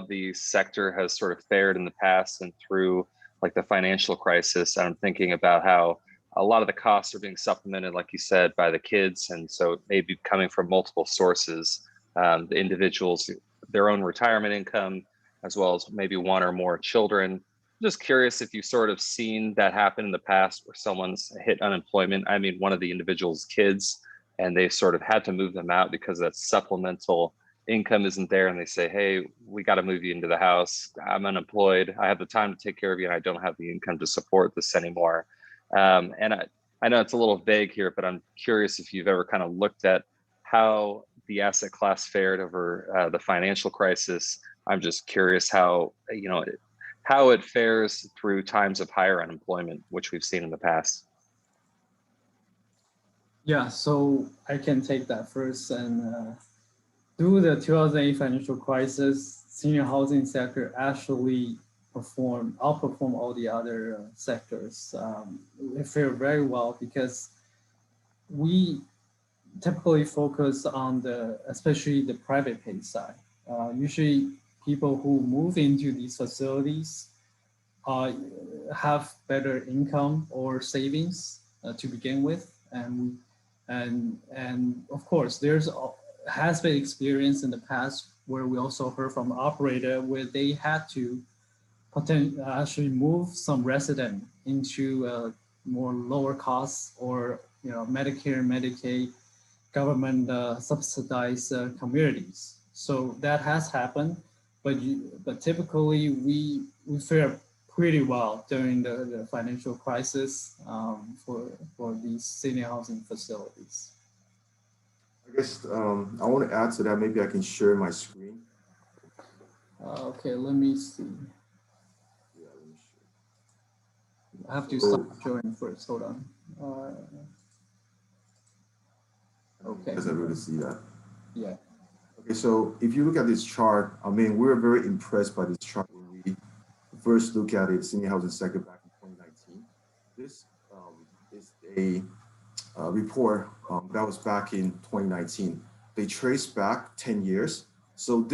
the sector has sort of fared in the past and through like the financial crisis. I'm thinking about how a lot of the costs are being supplemented, like you said, by the kids. And so maybe coming from multiple sources, the individuals, their own retirement income, as well as maybe one or more children. Just curious if you've sort of seen that happen in the past where someone's hit unemployment. I mean, one of the individual's kids, and they sort of had to move them out because that supplemental income isn't there. And they say, hey, we got to move you into the house. I'm unemployed. I have the time to take care of you, and I don't have the income to support this anymore. And I know it's a little vague here, but I'm curious if you've ever kind of looked at how the asset class fared over the financial crisis. I'm just curious how it fares through times of higher unemployment, which we've seen in the past. Yeah, so I can take that first. And through the 2008 financial crisis, senior housing sector actually outperformed all the other sectors. It fared very well because we typically focus on especially the private pay side. Usually people who move into these facilities have better income or savings to begin with, and of course has been experience in the past where we also heard from operator where they had to actually move some resident into more lower costs or Medicare and Medicaid government subsidized communities. So that has happened, but typically we fare pretty well during the financial crisis for these senior housing facilities. I guess I want to add to that. Maybe I can share my screen. Okay, let me see. Yeah, let me share. I have to stop sharing first. Hold on. Okay. Because I really see that. Yeah. Okay, so if you look at this chart, I mean, we're very impressed by this chart when we first look at it, senior housing sector back in 2019. This is a report that was back in 2019. They trace back 10 years. So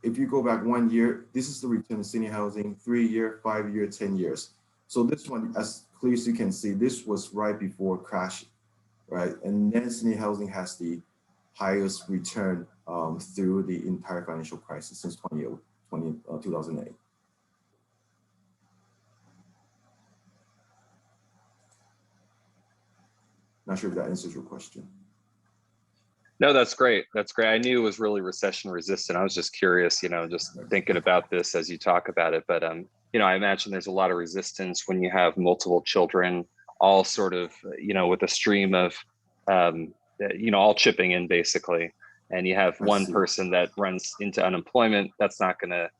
if you go back 1 year, this is the return of senior housing, 3 year, 5 year, 10 years. So this one, as clear as you can see, this was right before crash, right? And then senior housing has the highest return through the entire financial crisis since 2008. Not sure if that answers your question. No, that's great. That's great. I knew it was really recession resistant. I was just curious, just thinking about this as you talk about it. But, I imagine there's a lot of resistance when you have multiple children, all sort of, with a stream of, all chipping in basically. And you have one person that runs into unemployment. That's not going to,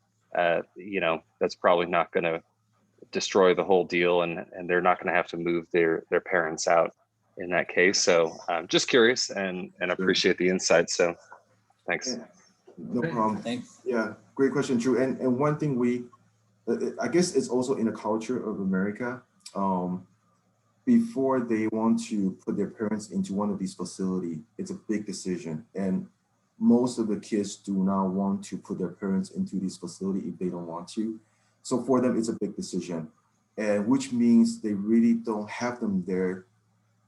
that's probably not going to destroy the whole deal. And they're not going to have to move their parents out in that case. So I'm just curious and appreciate the insight. So thanks. Yeah, no problem. Thanks. Yeah, great question, Drew. And one thing I guess it's also in the culture of America, before they want to put their parents into one of these facilities, it's a big decision. And most of the kids do not want to put their parents into this facility if they don't want to. So for them, it's a big decision. And which means they really don't have them there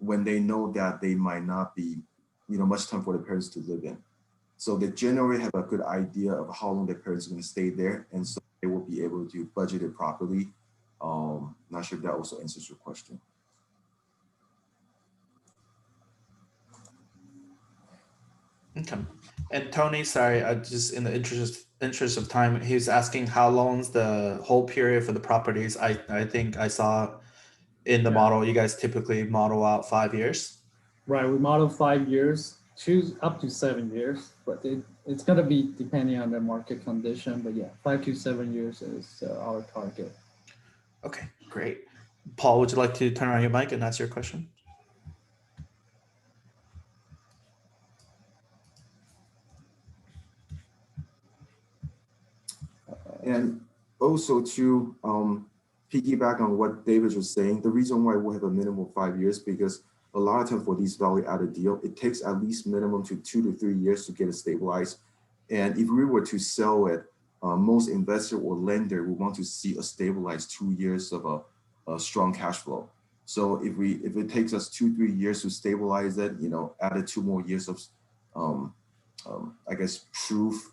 when they know that they might not be, much time for the parents to live in. So they generally have a good idea of how long their parents are going to stay there. And so they will be able to budget it properly. Not sure if that also answers your question. Okay. And Tony, sorry, I just in the interest of time, he's asking how long's the whole period for the properties. I think I saw in the model you guys typically model out 5 years. Right, we model 5 years, choose up to 7 years, but it's gonna be depending on the market condition. But yeah, 5 to 7 years is our target. Okay, great. Paul, would you like to turn on your mic and ask your question? And also to piggyback on what David was saying, the reason why we have a minimum of 5 years, because a lot of time for these value-added deal, it takes at least minimum to 2 to 3 years to get it stabilized. And if we were to sell it, most investor or lender would want to see a stabilized 2 years of a strong cash flow. So if it takes us 2-3 years to stabilize it, you know, added 2 more years of I guess proof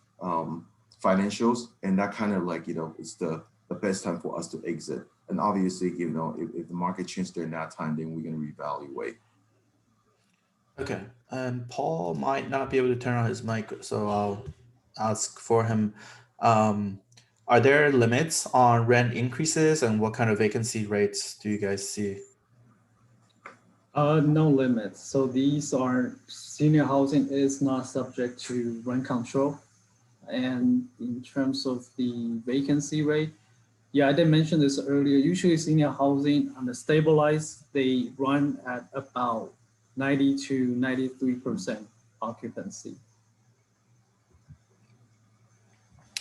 financials, and that kind of like, you know, it's the best time for us to exit. And obviously, you know, if the market changes during that time, then we're going to reevaluate. Okay, and Paul might not be able to turn on his mic, so I'll ask for him. Are there limits on rent increases, and what kind of vacancy rates do you guys see? No limits. So these are senior housing is not subject to rent control. And in terms of the vacancy rate, yeah, I did mention this earlier. Usually senior housing on the stabilized, they run at about 90 to 93% occupancy.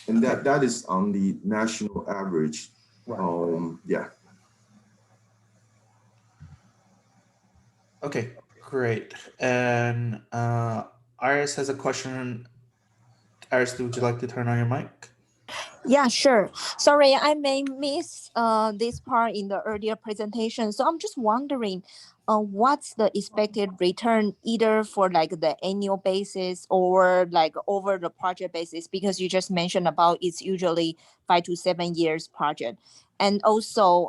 And that is on the national average. Right. Yeah. Okay, great. And Iris has a question. Iris, would you like to turn on your mic? Yeah, sure. Sorry, I may miss this part in the earlier presentation. So I'm just wondering, what's the expected return either for like the annual basis or like over the project basis? Because you just mentioned about it's usually 5 to 7 years project. And also,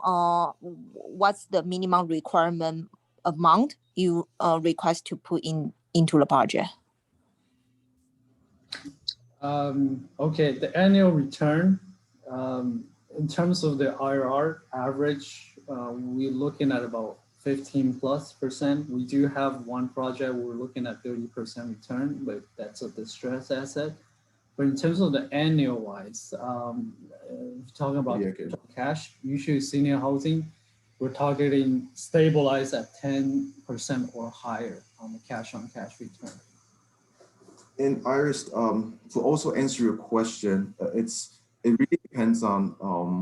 what's the minimum requirement amount you request to put into the project? Okay, the annual return, in terms of the IRR average, we're looking at about 15+%. We do have one project we're looking at 30% return, but that's a distressed asset. But in terms of the annual wise, talking about cash, usually senior housing, we're targeting stabilized at 10% or higher on the cash on cash return. And Iris, to also answer your question, it really depends on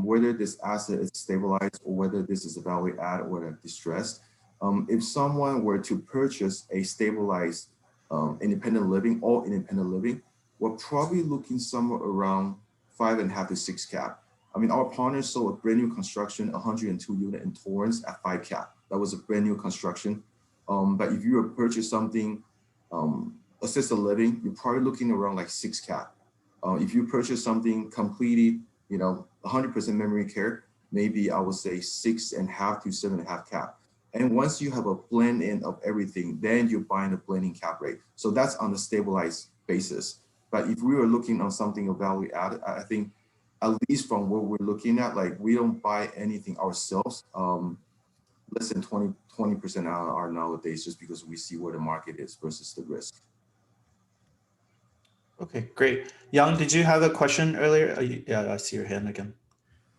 whether this asset is stabilized or whether this is a value add or a distressed. If someone were to purchase a stabilized independent living, all independent living, we're probably looking somewhere around 5.5 to 6 cap. I mean, our partners sold a brand new construction, 102 unit in Torrance at 5 cap. That was a brand new construction. But if you were to purchase something, assisted living, you're probably looking around like 6 cap. If you purchase something completely, you know, 100% memory care, maybe I would say 6.5 to 7.5 cap. And once you have a blend in of everything, then you're buying a blending cap rate. So that's on a stabilized basis. But if we were looking on something of value added, I think at least from what we're looking at, like we don't buy anything ourselves, less than 20% IRR nowadays, just because we see where the market is versus the risk. Okay, great. Young, did you have a question earlier? Yeah, I see your hand again.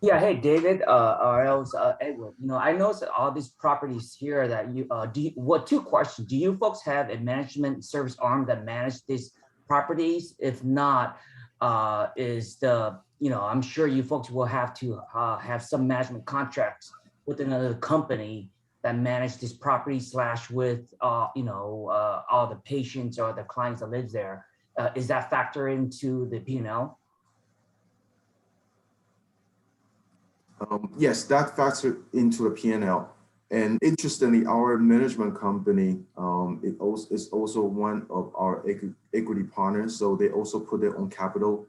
Yeah, hey David, or else Edward. You know, I noticed that all these properties here that you two questions. Do you folks have a management service arm that manage these properties? If not, I'm sure you folks will have to have some management contracts with another company that manage this property / with all the patients or the clients that lives there. Is that factor into the P&L? Yes, that factored into a P&L. And interestingly, our management company is also one of our equity partners. So they also put their own capital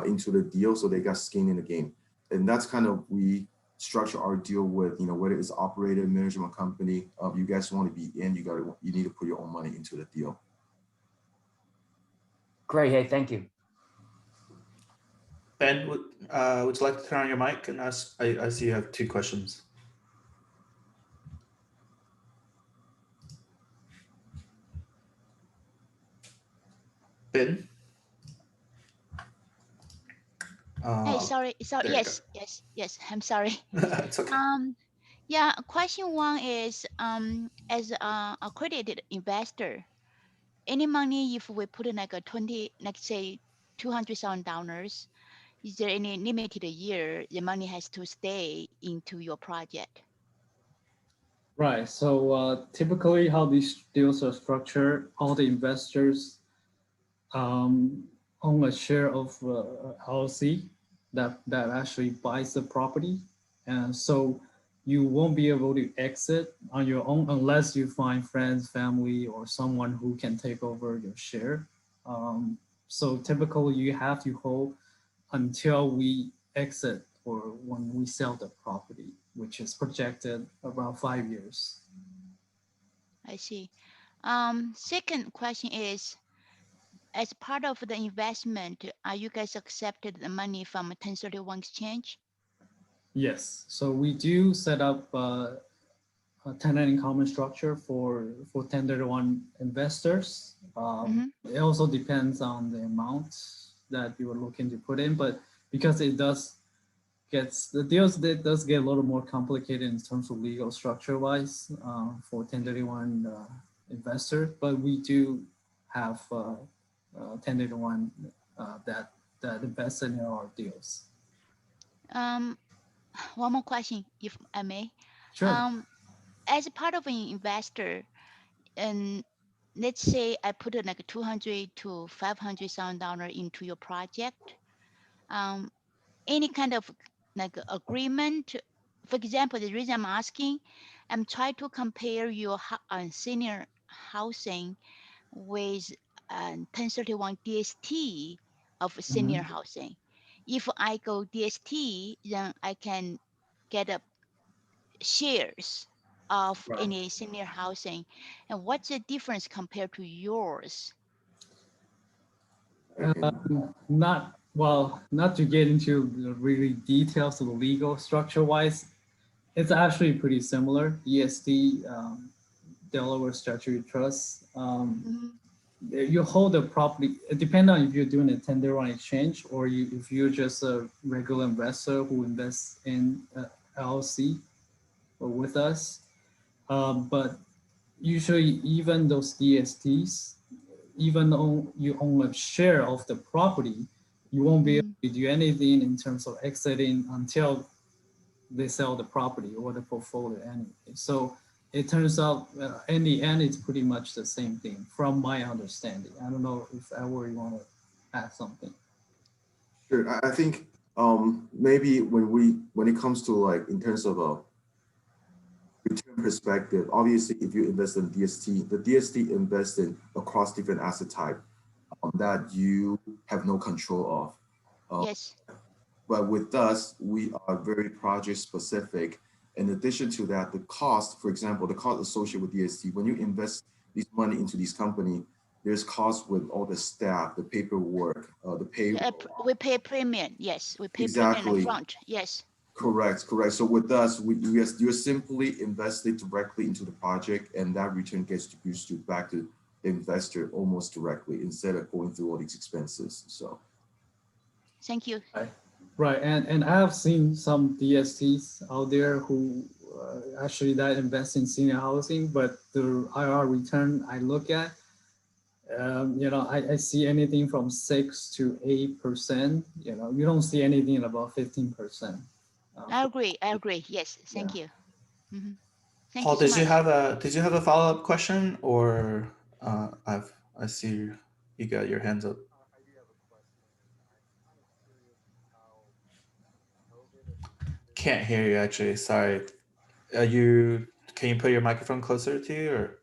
into the deal. So they got skin in the game. And that's kind of, we structure our deal with, whether it's operator, management company, you guys want to be in, you need to put your own money into the deal. Great. Hey, thank you. Ben, would you like to turn on your mic and ask? I see you have two questions. Ben? Hey, sorry. there you go. Yes. I'm sorry. It's okay. Yeah. Question one is, as a accredited investor, any money if we put in like a 20, let's say $200,000, is there any limited year the money has to stay into your project? Right. So typically, how these deals are structured, all the investors own a share of LLC that actually buys the property, and so you won't be able to exit on your own unless you find friends, family, or someone who can take over your share. So typically, you have to hold until we exit or when we sell the property, which is projected around 5 years. I see. Second question is, as part of the investment, are you guys accepted the money from a 1031 exchange? Yes, so we do set up a tenant in common structure for 1031 investors. It also depends on the amount that you are looking to put in, but because it does the deals that does get a little more complicated in terms of legal structure wise for 1031 investor, but we do have 1031 that invest in our deals. One more question, if I may. Sure. As a part of an investor, and let's say I put like $200,000 to $500,000 into your project, any kind of like agreement. For example, the reason I'm asking, I'm trying to compare your senior housing with 1031 DST of senior housing. If I go DST, then I can get a shares of any senior housing. And what's the difference compared to yours? Not to get into the really details of the legal structure wise, it's actually pretty similar. DST, Delaware Statutory Trust. You hold the property, it depends on if you're doing a 1031 exchange or if you're just a regular investor who invests in LLC or with us. But usually even those DSTs, even though you own a share of the property, you won't be able to do anything in terms of exiting until they sell the property or the portfolio anyway. So it turns out in the end, it's pretty much the same thing from my understanding. I don't know if Edward, you want to add something. Sure. I think maybe when it comes to like in terms of a return perspective, obviously if you invest in DST, the DST invests in across different asset type that you have no control of. Yes. But with us, we are very project specific. In addition to that, the cost, for example, the cost associated with DST, when you invest this money into this company, there's costs with all the staff, the paperwork, the payroll. We pay a premium, yes. We pay Exactly. premium upfront, yes. Correct. So with us, you're simply invested directly into the project, and that return gets distributed back to the investor almost directly instead of going through all these expenses. So. Thank you. Right, and I have seen some DSTs out there who actually that invest in senior housing, but the IR return I look at, I see anything from 6 to 8%. You don't see anything about 15%. I agree. Yes, thank you. Thank Paul, you so much. did you have a follow-up question, or I see you got your hands up. Can't hear you actually. Sorry. Can you put your microphone closer to you, or?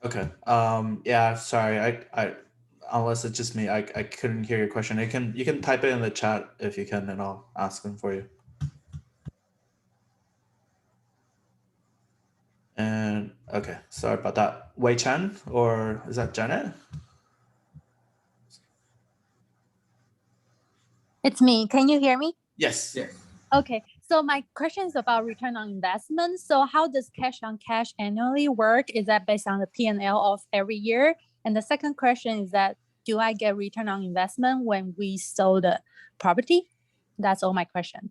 Okay. Yeah, sorry. I unless it's just me, I couldn't hear your question. You can type it in the chat if you can, and I'll ask them for you. Okay, sorry about that. Wei Chen, or is that Janet? It's me. Can you hear me? Yes. Yes. Okay, so my question is about return on investment. So how does cash on cash annually work? Is that based on the P&L of every year? And the second question is that, do I get return on investment when we sell the property? That's all my question.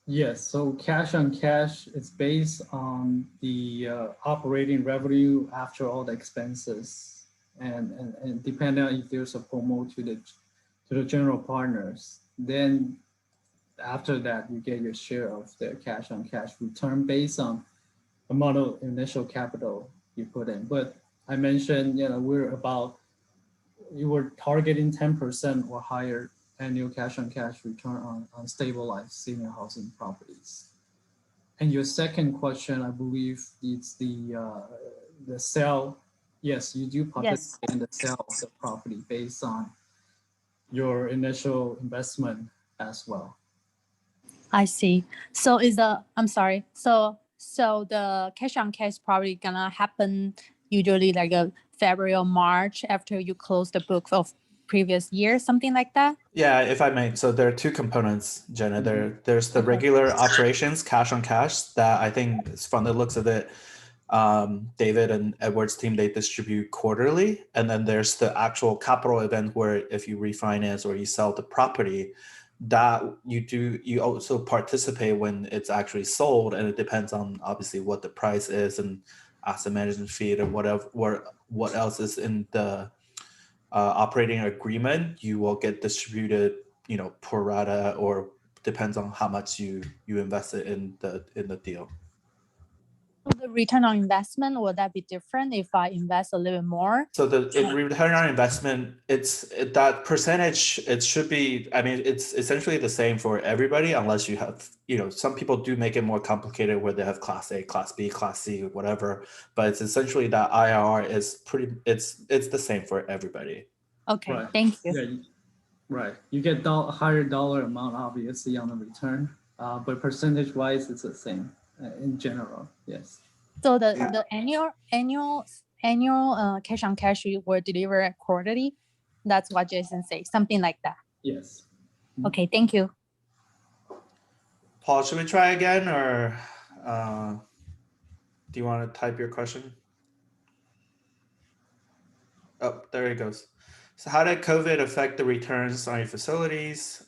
Yes, so cash on cash is based on the operating revenue after all the expenses, and depending on if there's a promote to the general partners, then after that you get your share of the cash on cash return based on amount of initial capital you put in. But I mentioned, you were targeting 10% or higher annual cash on cash return on stabilized senior housing properties. And your second question, I believe, it's the sale. Yes, you do participate in the sale of the property based on your initial investment as well. I see. So I'm sorry. So the cash on cash probably gonna happen usually like a February or March after you close the book of previous year, something like that? Yeah, if I may. So there are two components, Jenna. There's the regular operations, cash on cash, that I think from the looks of it, David and Edward's team, they distribute quarterly. And then there's the actual capital event where if you refinance or you sell the property, that you also participate when it's actually sold, and it depends on obviously what the price is and asset management fee and whatever, what else is in the operating agreement. You will get distributed, pro rata, or depends on how much you invested in the deal. So the return on investment, will that be different if I invest a little more? So the return on investment, that percentage, it should be, I mean, it's essentially the same for everybody, unless you have, some people do make it more complicated where they have class A, class B, class C, whatever, but it's essentially that IRR is it's the same for everybody. Okay, right. Thank you. Yeah, right. You get higher dollar amount, obviously, on the return, but percentage-wise, it's the same in general. Yes. So the annual cash on cash will deliver quarterly. That's what Jason said, something like that. Yes. Okay, thank you. Paul, should we try again, or do you want to type your question? Oh, there it goes. So how did COVID affect the returns on your facilities?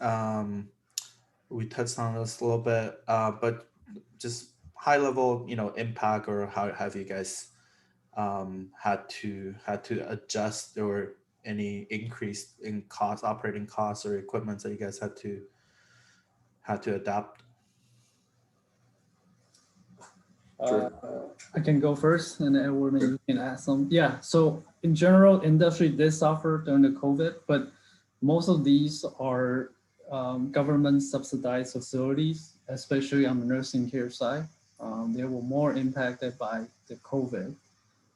We touched on this a little bit, but just high level, impact, or how have you guys had to adjust, or any increase in operating costs or equipment that you guys had to adapt? I can go first, and Edward, maybe you can add some. Yeah, so in general, industry did suffer during the COVID, but most of these are government subsidized facilities, especially on the nursing care side. They were more impacted by the COVID.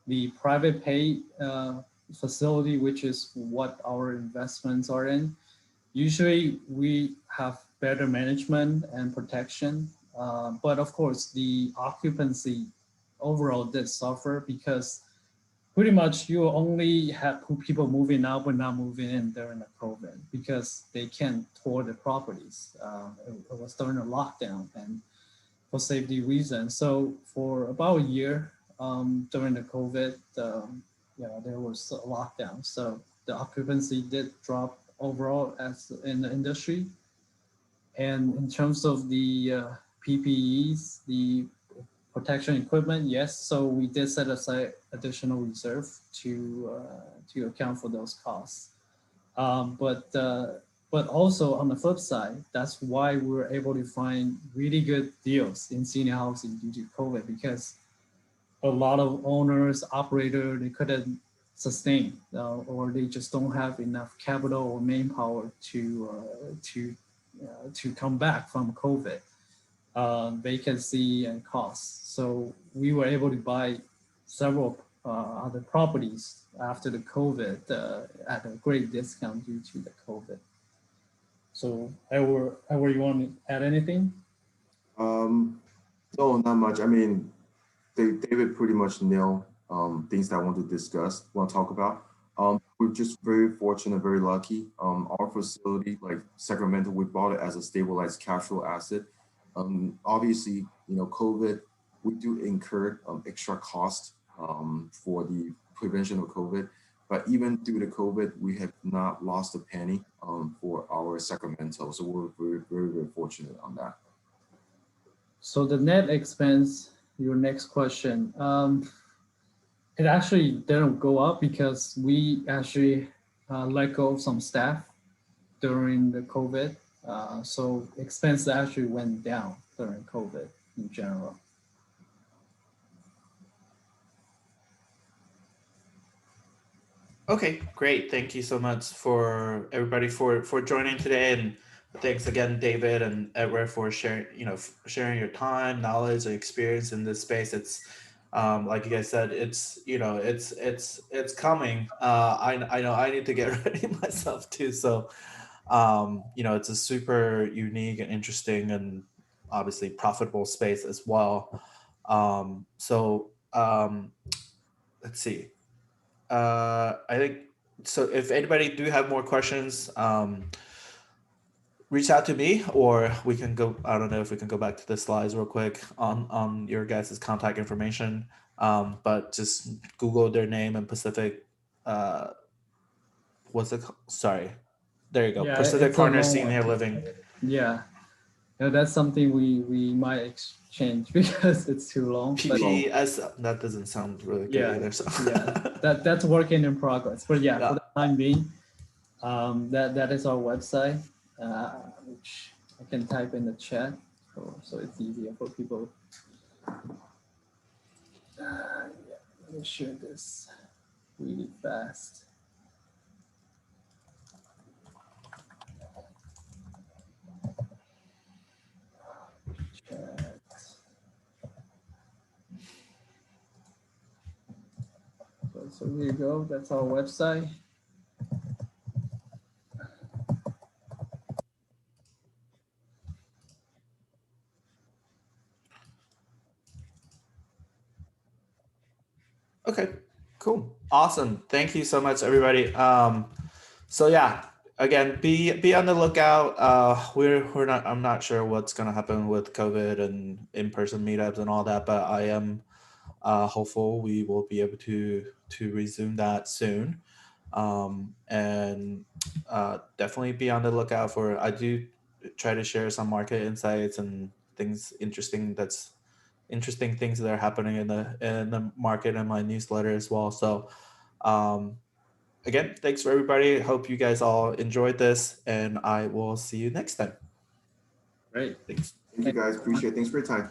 The private pay facility, which is what our investments are in, usually we have better management and protection. But of course, the occupancy overall did suffer because pretty much you only have people moving out but not moving in during the COVID because they can't tour the properties. It was during a lockdown and for safety reasons. So for about a year during the COVID, there was a lockdown. So the occupancy did drop overall as in the industry. And in terms of the PPEs, the protection equipment, yes. So we did set aside additional reserve to account for those costs. But also on the flip side, that's why we were able to find really good deals in senior housing due to COVID, because a lot of owners, operators, they couldn't sustain or they just don't have enough capital or manpower to come back from COVID, vacancy and costs. So we were able to buy several other properties after the COVID at a great discount due to the COVID. So Edward, you want to add anything? No, not much. I mean, David pretty much nailed things that I want to talk about. We're just very fortunate, very lucky. Our facility, like Sacramento, we bought it as a stabilized cash flow asset. Obviously, COVID, we do incur extra cost for the prevention of COVID. But even through the COVID, we have not lost a penny for our Sacramento. So we're very, very, very fortunate on that. So the net expense, your next question, it actually didn't go up because we actually let go of some staff during the COVID. So expense actually went down during COVID in general. Okay, great. Thank you so much for everybody for joining today, and thanks again, David and Edward, for sharing your time, knowledge, and experience in this space. It's like you guys said, it's coming. I know I need to get ready myself too. So it's a super unique and interesting and obviously profitable space as well. Let's see. I think so. If anybody do have more questions, reach out to me, or we can go. I don't know if we can go back to the slides real quick on your guys' contact information. But just Google their name and Pacific. What's it called? Sorry, there you go. Yeah, Pacific Partners Senior Living. Yeah. That's something we might exchange because it's too long. PPS, that doesn't sound really good either. So. That's working in progress. But yeah, for the time being, that is our website, which I can type in the chat, so it's easier for people. Let me share this really fast. So here you go, that's our website. Okay, cool. Awesome. Thank you so much, everybody. So yeah, again, be on the lookout. I'm not sure what's gonna happen with COVID and in-person meetups and all that, but I am hopeful we will be able to resume that soon. And definitely be on the lookout for, I do try to share some market insights and interesting things that are happening in the market in my newsletter as well. So again, thanks for everybody. Hope you guys all enjoyed this, and I will see you next time. Great. Thanks. Thank you guys. Appreciate it. Thanks for your time.